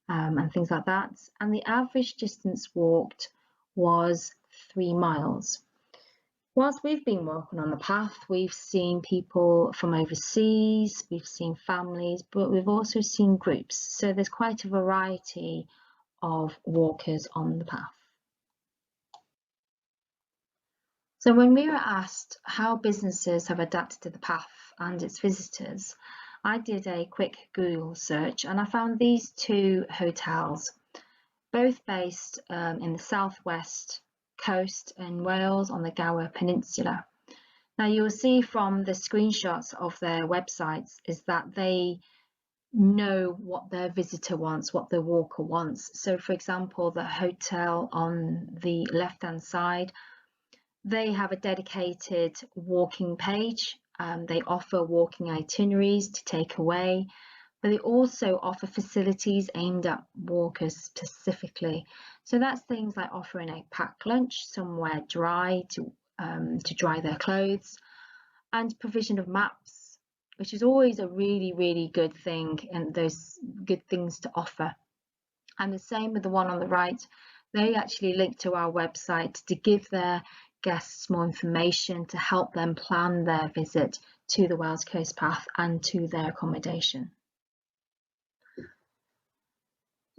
and things like that, and the average distance walked was 3 miles. Whilst we've been walking on the path, we've seen people from overseas, we've seen families, but we've also seen groups. So there's quite a variety of walkers on the path. So when we were asked how businesses have adapted to the path and its visitors, I did a quick Google search and I found these 2 hotels, both based in the southwest coast in Wales on the Gower Peninsula. Now you will see from the screenshots of their websites is that they know what their visitor wants, what the walker wants. So for example, the hotel on the left-hand side, they have a dedicated walking page. They offer walking itineraries to take away, but they also offer facilities aimed at walkers specifically. So that's things like offering a packed lunch somewhere dry to dry their clothes, and provision of maps which is always a really, really good thing, and there's good things to offer. And the same with the one on the right. They actually link to our website to give their guests more information to help them plan their visit to the Wales Coast Path and to their accommodation.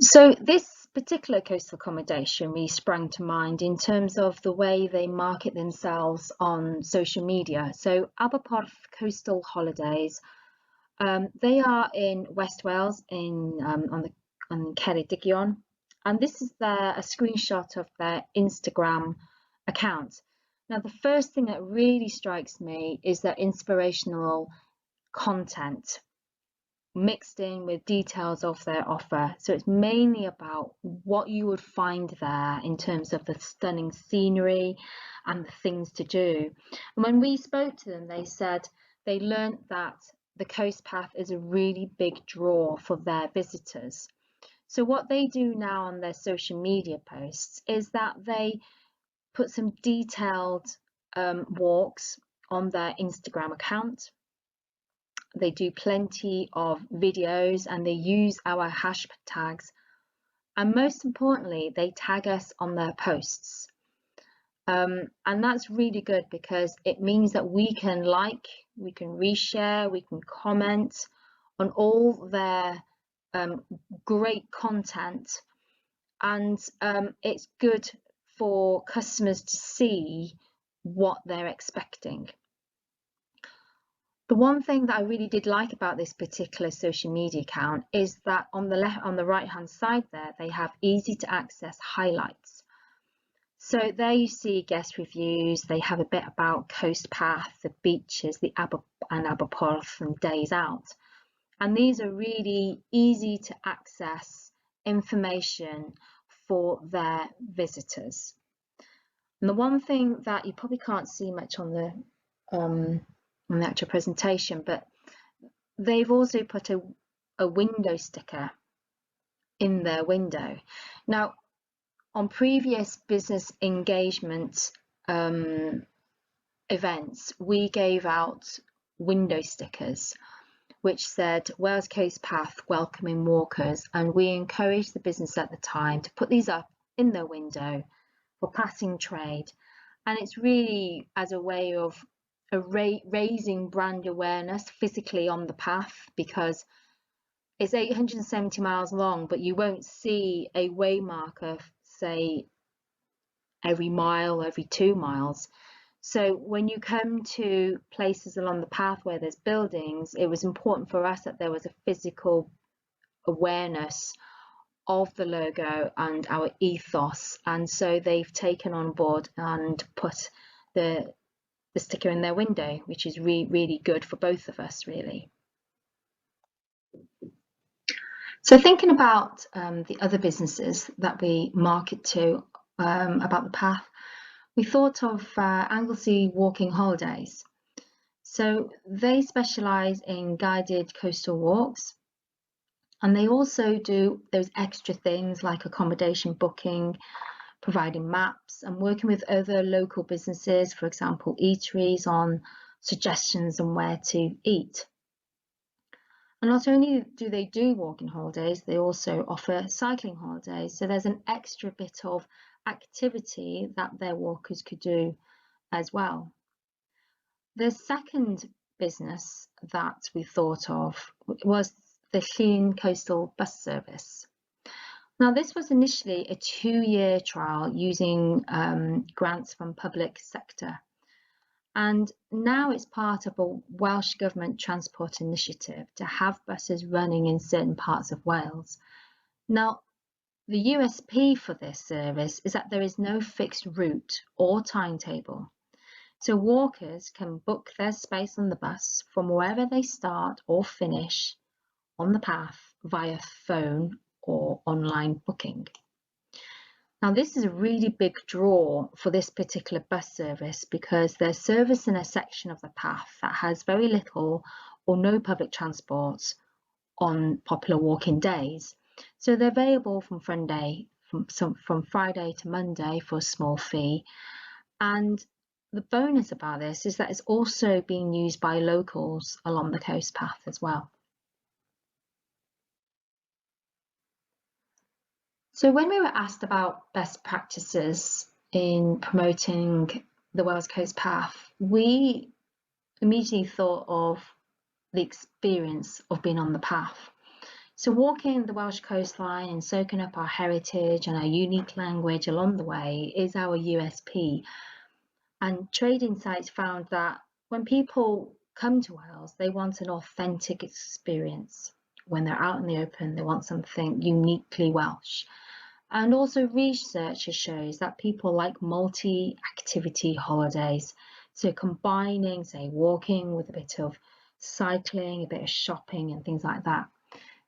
So this particular coastal accommodation really sprang to mind in terms of the way they market themselves on social media. So Aberporth Coastal Holidays, they are in West Wales on Ceredigion, and this is a screenshot of their Instagram account. Now, the first thing that really strikes me is their inspirational content mixed in with details of their offer. So it's mainly about what you would find there in terms of the stunning scenery and the things to do. And when we spoke to them, they said they learned that the Coast Path is a really big draw for their visitors. So what they do now on their social media posts is that they put some detailed walks on their Instagram account. They do plenty of videos and they use our hashtags, and most importantly they tag us on their posts, and that's really good because it means that we can reshare, we can comment on all their great content, and it's good for customers to see what they're expecting. The one thing that I really did like about this particular social media account is that on the right hand side there, they have easy to access highlights. So there you see guest reviews, they have a bit about Coast Path, the beaches, the Aberporth and days out. And these are really easy to access information for their visitors. And the one thing that you probably can't see much on the actual presentation, but they've also put a window sticker in their window. Now, on previous business engagement events, we gave out window stickers which said Wales Coast Path welcoming walkers, and we encouraged the business at the time to put these up in their window for passing trade. And it's really as a way of raising brand awareness physically on the path, because it's 870 miles long, but you won't see a way marker, say, every mile, every 2 miles. So when you come to places along the path where there's buildings, it was important for us that there was a physical awareness of the logo and our ethos. And so they've taken on board and put the sticker in their window, which is really good for both of us, really. So thinking about the other businesses that we market to about the path, we thought of Anglesey Walking Holidays. So they specialise in guided coastal walks, and they also do those extra things like accommodation booking, providing maps, and working with other local businesses, for example, eateries, on suggestions on where to eat. And not only do they do walking holidays, they also offer cycling holidays. So there's an extra bit of activity that their walkers could do as well. The second business that we thought of was the Llyn Coastal Bus Service. Now, this was initially a 2-year trial using grants from public sector, and now it's part of a Welsh Government transport initiative to have buses running in certain parts of Wales. Now, the USP for this service is that there is no fixed route or timetable. So walkers can book their space on the bus from wherever they start or finish on the path via phone or online booking. Now, this is a really big draw for this particular bus service because they're servicing a section of the path that has very little or no public transport on popular walking days. So they're available from Friday to Monday for a small fee, and the bonus about this is that it's also being used by locals along the coast path as well. So when we were asked about best practices in promoting the Wales Coast Path, we immediately thought of the experience of being on the path. So walking the Welsh coastline and soaking up our heritage and our unique language along the way is our USP. And Trade Insights found that when people come to Wales, they want an authentic experience. When they're out in the open, they want something uniquely Welsh. And also research shows that people like multi-activity holidays. So combining, say, walking with a bit of cycling, a bit of shopping and things like that.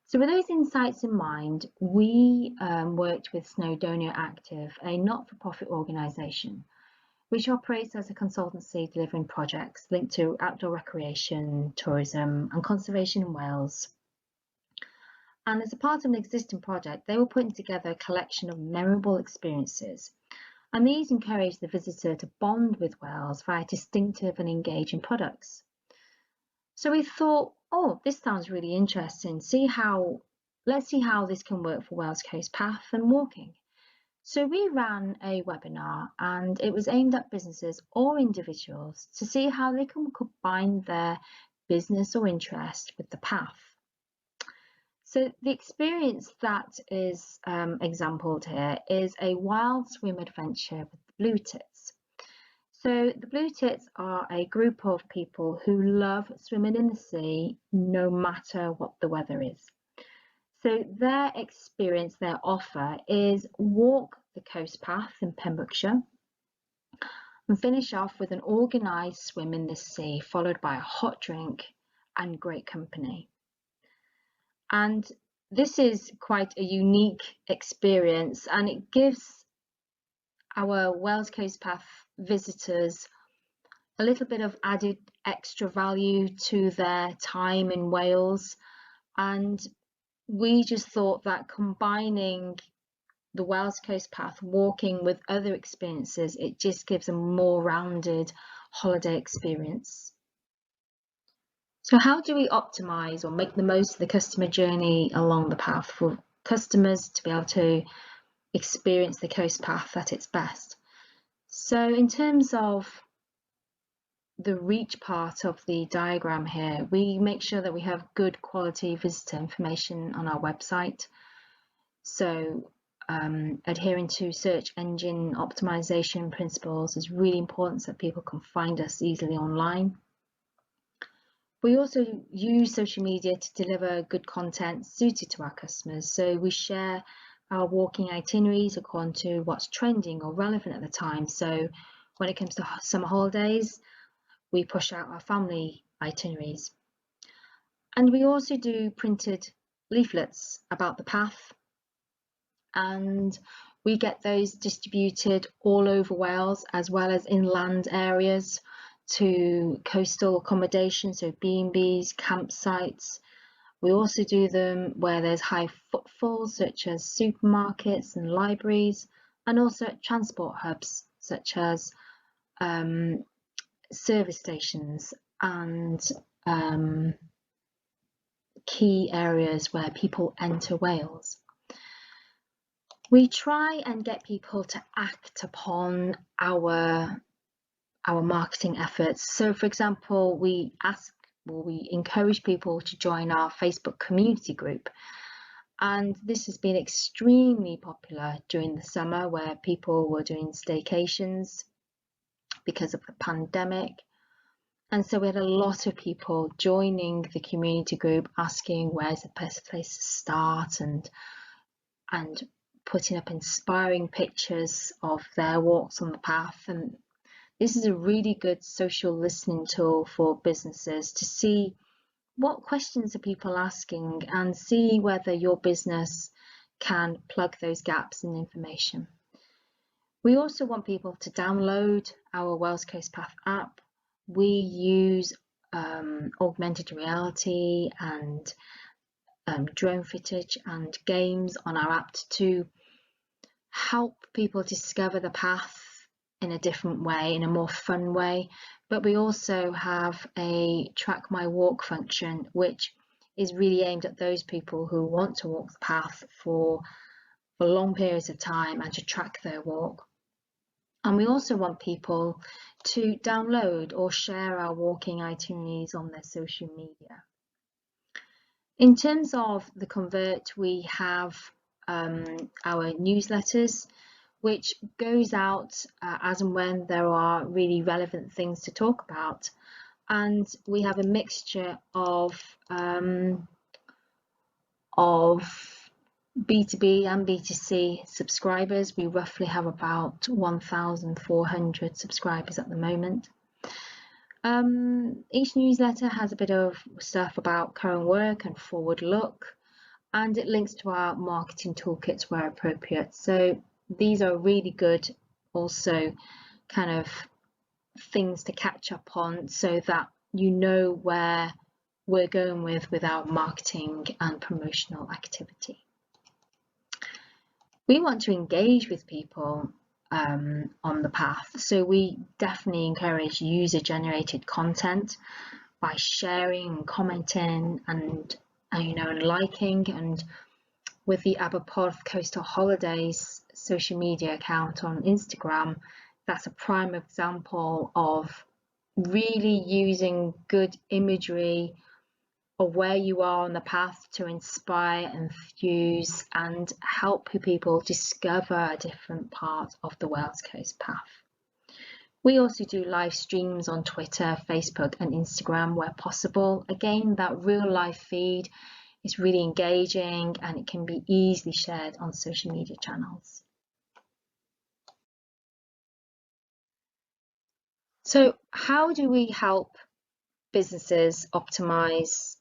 So with those insights in mind, we worked with Snowdonia Active, a not-for-profit organisation, which operates as a consultancy delivering projects linked to outdoor recreation, tourism and conservation in Wales. And as a part of an existing project, they were putting together a collection of memorable experiences. And these encourage the visitor to bond with Wales via distinctive and engaging products. So we thought, oh, this sounds really interesting. Let's see how this can work for Wales Coast Path and walking. So we ran a webinar, and it was aimed at businesses or individuals to see how they can combine their business or interest with the path. So the experience that is exampled here is a wild swim adventure with the Blue Tits. So the Blue Tits are a group of people who love swimming in the sea no matter what the weather is. So their experience, their offer is walk the coast path in Pembrokeshire and finish off with an organised swim in the sea, followed by a hot drink and great company. And this is quite a unique experience, and it gives our Wales Coast Path visitors a little bit of added extra value to their time in Wales. And we just thought that combining the Wales Coast Path walking with other experiences, it just gives a more rounded holiday experience. So how do we optimize or make the most of the customer journey along the path for customers to be able to experience the coast path at its best? So in terms of the reach part of the diagram here, we make sure that we have good quality visitor information on our website. So adhering to search engine optimization principles is really important so that people can find us easily online. We also use social media to deliver good content suited to our customers. So we share our walking itineraries according to what's trending or relevant at the time. So when it comes to summer holidays, we push out our family itineraries. And we also do printed leaflets about the path, and we get those distributed all over Wales as well as inland areas to coastal accommodation, so B&Bs, campsites. We also do them where there's high footfall, such as supermarkets and libraries, and also at transport hubs such as service stations and key areas where people enter Wales. We try and get people to act upon our marketing efforts. So for example, we encourage people to join our Facebook community group, and this has been extremely popular during the summer where people were doing staycations because of the pandemic. And so we had a lot of people joining the community group asking where's the best place to start, and putting up inspiring pictures of their walks on the path. And this is a really good social listening tool for businesses to see what questions are people asking and see whether your business can plug those gaps in information. We also want people to download our Wales Coast Path app. We use augmented reality and drone footage and games on our app to help people discover the path in a different way, in a more fun way. But we also have a track my walk function, which is really aimed at those people who want to walk the path for long periods of time and to track their walk. And we also want people to download or share our walking itineraries on their social media. In terms of the Convert, we have our newsletters, which goes out as and when there are really relevant things to talk about. And we have a mixture of B2B and B2C subscribers. We roughly have about 1,400 subscribers at the moment. Each newsletter has a bit of stuff about current work and forward look, and it links to our marketing toolkits where appropriate. So these are really good also kind of things to catch up on, so that you know where we're going with our marketing and promotional activity. We want to engage with people on the path, so we definitely encourage user-generated content by sharing and commenting and and liking. And with the Appalachian Coastal Holidays social media account on Instagram, that's a prime example of really using good imagery of where you are on the path to inspire, enthuse, and help people discover a different part of the Wales Coast Path. We also do live streams on Twitter, Facebook, and Instagram where possible. Again, that real life feed is really engaging and it can be easily shared on social media channels. So how do we help businesses optimize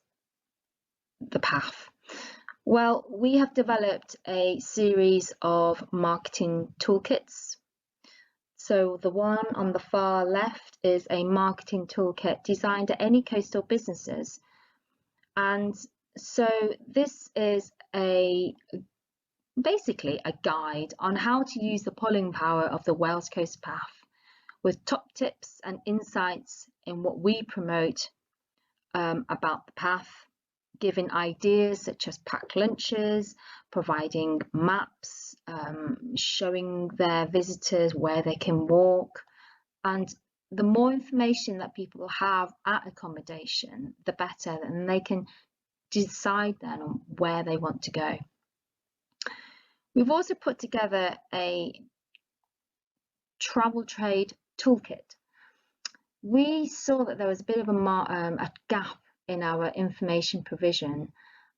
the path? Well, we have developed a series of marketing toolkits. So the one on the far left is a marketing toolkit designed at any coastal businesses. And so this is basically a guide on how to use the pulling power of the Wales Coast Path, with top tips and insights in what we promote about the path, giving ideas such as packed lunches, providing maps, showing their visitors where they can walk. And the more information that people have at accommodation, the better, and they can decide then on where they want to go. We've also put together a travel trade toolkit. We saw that there was a bit of a gap in our information provision,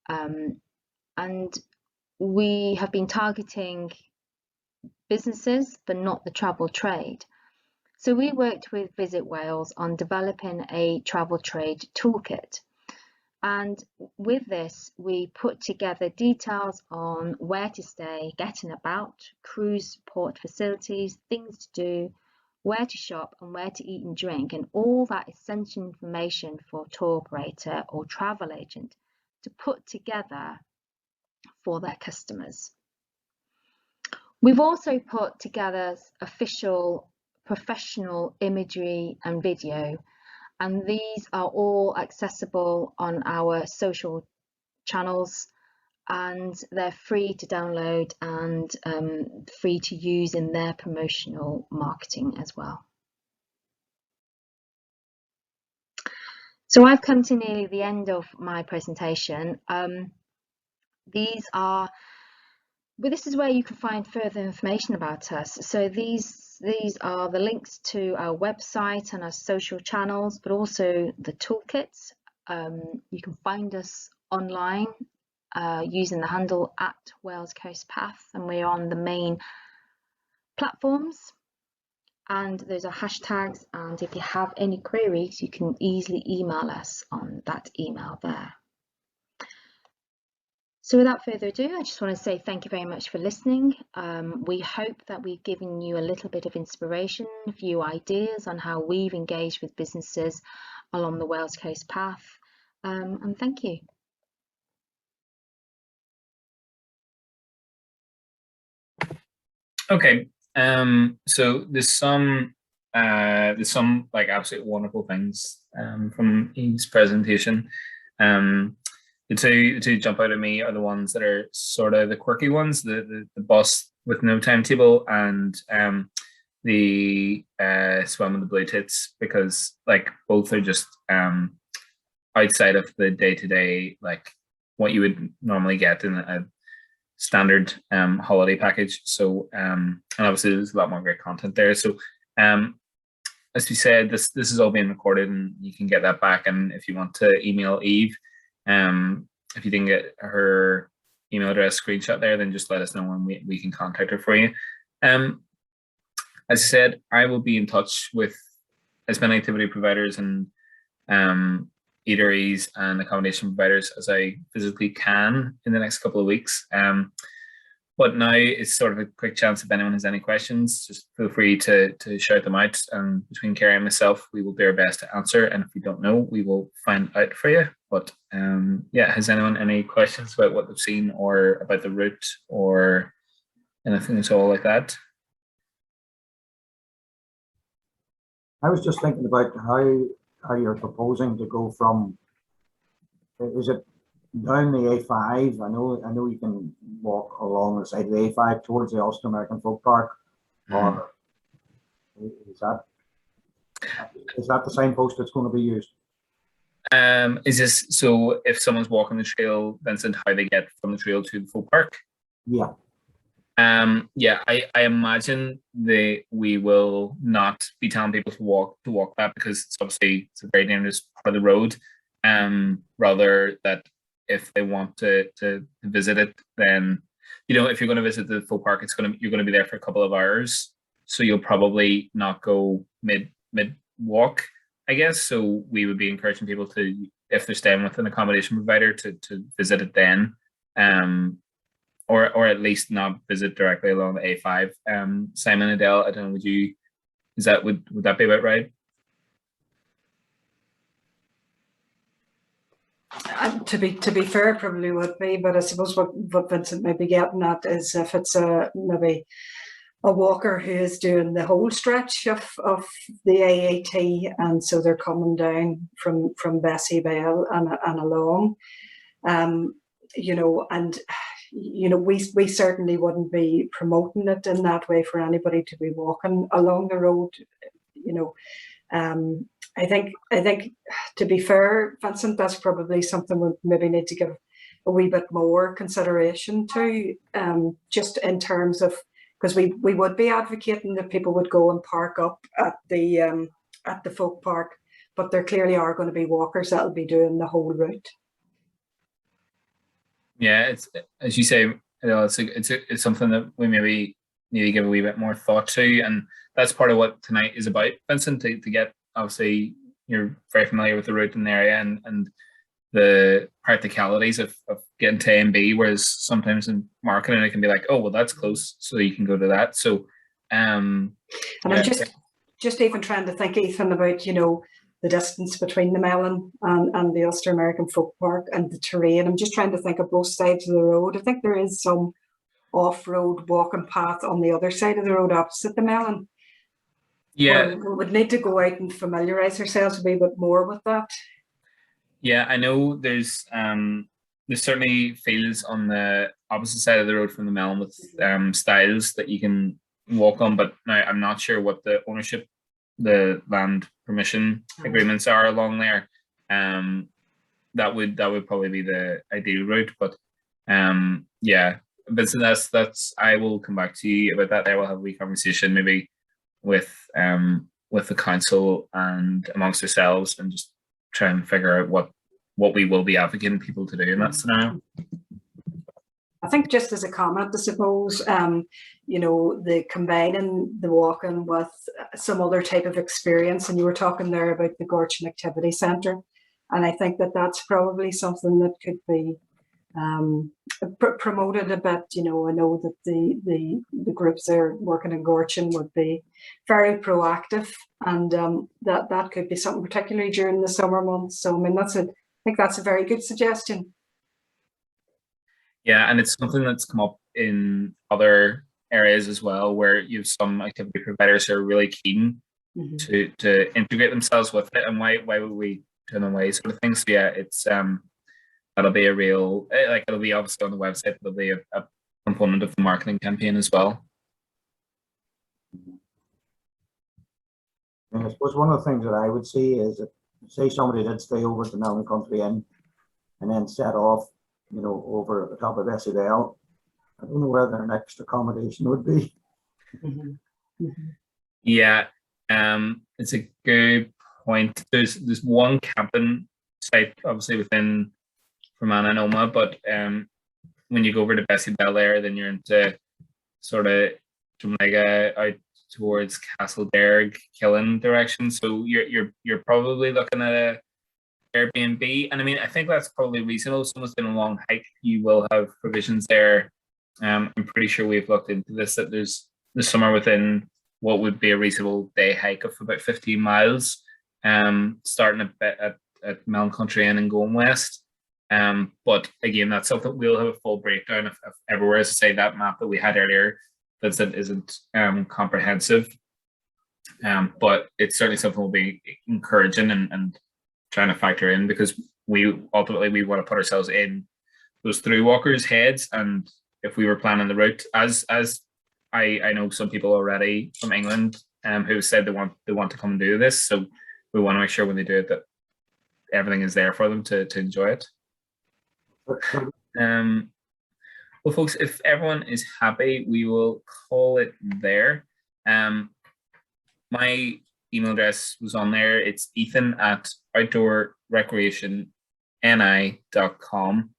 and we have been targeting businesses but not the travel trade. So we worked with Visit Wales on developing a travel trade toolkit, and with this we put together details on where to stay, getting about, cruise port facilities, things to do, where to shop and where to eat and drink, and all that essential information for a tour operator or travel agent to put together for their customers. We've also put together official professional imagery and video, and these are all accessible on our social channels, and they're free to download and free to use in their promotional marketing as well. So I've come to nearly the end of my presentation. This is where you can find further information about us. So these are the links to our website and our social channels, but also the toolkits. You can find us online using the handle @Wales Coast Path, and we're on the main platforms, and those are hashtags, and if you have any queries you can easily email us on that email there. So without further ado, I just want to say thank you very much for listening. We hope that we've given you a little bit of inspiration, a few ideas on how we've engaged with businesses along the Wales Coast Path, and thank you. Okay, So there's some like absolutely wonderful things from Eve's presentation. The two jump out at me are the ones that are sort of the quirky ones, the bus with no timetable, and the swim and the blue tits, because like both are just outside of the day-to-day, like what you would normally get in a standard holiday package. So and obviously there's a lot more great content there. So as we said, this is all being recorded, and you can get that back. And if you want to email Eve, if you didn't get her email address screenshot there, then just let us know and we can contact her for you. As I said, I will be in touch with as many activity providers and eateries and accommodation providers as I physically can in the next couple of weeks. But now it's sort of a quick chance. If anyone has any questions, just feel free to shout them out. And between Kerry and myself, we will do our best to answer. And if we don't know, we will find out for you. But yeah, has anyone any questions about what they've seen or about the route or anything at all like that? I was just thinking about how you're proposing to go from, is it down the A5? I know you can walk along the side of the A5 towards the Ulster American Folk Park, or is that the signpost that's going to be used? Is this so if someone's walking the trail, Vincent, how they get from the trail to the folk park? Yeah. Yeah, I imagine we will not be telling people to walk that, because it's a very dangerous part of the road. Rather that if they want to visit it, then if you're going to visit the folk park, you're going to be there for a couple of hours, so you'll probably not go mid walk, I guess. So we would be encouraging people to, if they're staying with an accommodation provider, to visit it then. Or at least not visit directly along the A5. Simon, Adele, I don't know, would that be about right? To be fair, it probably would be, but I suppose what Vincent may be getting at is if it's maybe a walker who is doing the whole stretch of the IAT, and so they're coming down from Bessie Bell and along, and we certainly wouldn't be promoting it in that way for anybody to be walking along the road. I think to be fair, Vincent, that's probably something we maybe need to give a wee bit more consideration to, just in terms of, because we would be advocating that people would go and park up at the folk park, but there clearly are going to be walkers that'll be doing the whole route. Yeah, it's, as you say, it's something that we maybe need to give a wee bit more thought to, and that's part of what tonight is about, Vincent. To get, obviously, you're very familiar with the route in the area and the practicalities of getting to A and B, whereas sometimes in marketing it can be like, oh well, that's close, so you can go to that. So, and I'm just even trying to think, Ethan, about the distance between the Melon and the Ulster American Folk Park and the terrain. I'm just trying to think of both sides of the road. I think there is some off-road walking path on the other side of the road opposite the Melon. Yeah, we would need to go out and familiarise ourselves a wee bit more with that. Yeah, I know there's certainly fields on the opposite side of the road from the Melon with stiles that you can walk on, but now I'm not sure what the ownership, the land permission agreements are along there. That would probably be the ideal route, but yeah, Vincent, that's I will come back to you about that. There we'll have a wee conversation maybe with the council and amongst ourselves, and just try and figure out what we will be advocating people to do in that scenario. I think just as a comment, I suppose, the combining the walking with some other type of experience, and you were talking there about the Gorchin Activity Centre, and I think that that's probably something that could be promoted a bit. I know that the groups there working in Gorchin would be very proactive, and that could be something particularly during the summer months. So I mean, I think that's a very good suggestion. Yeah, and it's something that's come up in other areas as well where you have some activity providers who are really keen to integrate themselves with it, and why would we turn them away, sort of thing. So yeah, it's that'll be a real, like, it'll be obviously on the website, but it'll be a component of the marketing campaign as well. And I suppose one of the things that I would see is that, say somebody did stay over at the Mountain Country Inn and then set off, you know, over at the top of Essendale, I don't know where their next accommodation would be. Yeah, it's a good point. There's one camping site obviously within Fermanagh and Omagh, but when you go over to Bessie Belair, then you're into sort of Drumlega out towards Castleberg, Killen direction. So you're probably looking at a Airbnb, and I mean, I think that's probably reasonable. If someone's doing a long hike, you will have provisions there. I'm pretty sure we've looked into this, that there's somewhere within what would be a reasonable day hike of about 15 miles, starting at Mountain Country Inn and going west. But again, that's something we'll have a full breakdown of everywhere. As I say, that map that we had earlier isn't comprehensive, but it's certainly something we'll be encouraging and trying to factor in, because we want to put ourselves in those through walkers' heads. And if we were planning the route, as I know some people already from England who said they want to come and do this, so we want to make sure when they do it that everything is there for them to enjoy it. Well, folks, if everyone is happy, we will call it there. My email address was on there. It's ethan@outdoorrecreationni.com.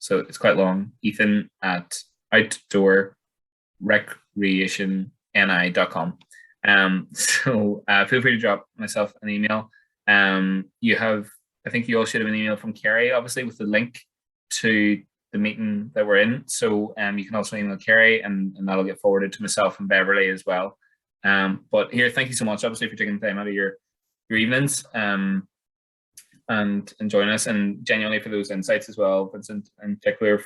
So it's quite long. ethan@outdoorrecreationni.com. So feel free to drop myself an email. I think you all should have an email from Kerry, obviously, with the link to the meeting that we're in. So you can also email Kerry, and that'll get forwarded to myself and Beverly as well. But here, thank you so much, obviously, for taking the time out of your evenings and joining us, and genuinely for those insights as well, Vincent, in particular,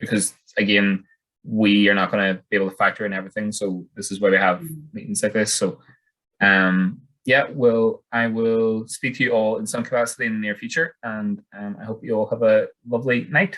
because again, we are not going to be able to factor in everything. So this is why we have meetings like this. So yeah, I will speak to you all in some capacity in the near future, and I hope you all have a lovely night.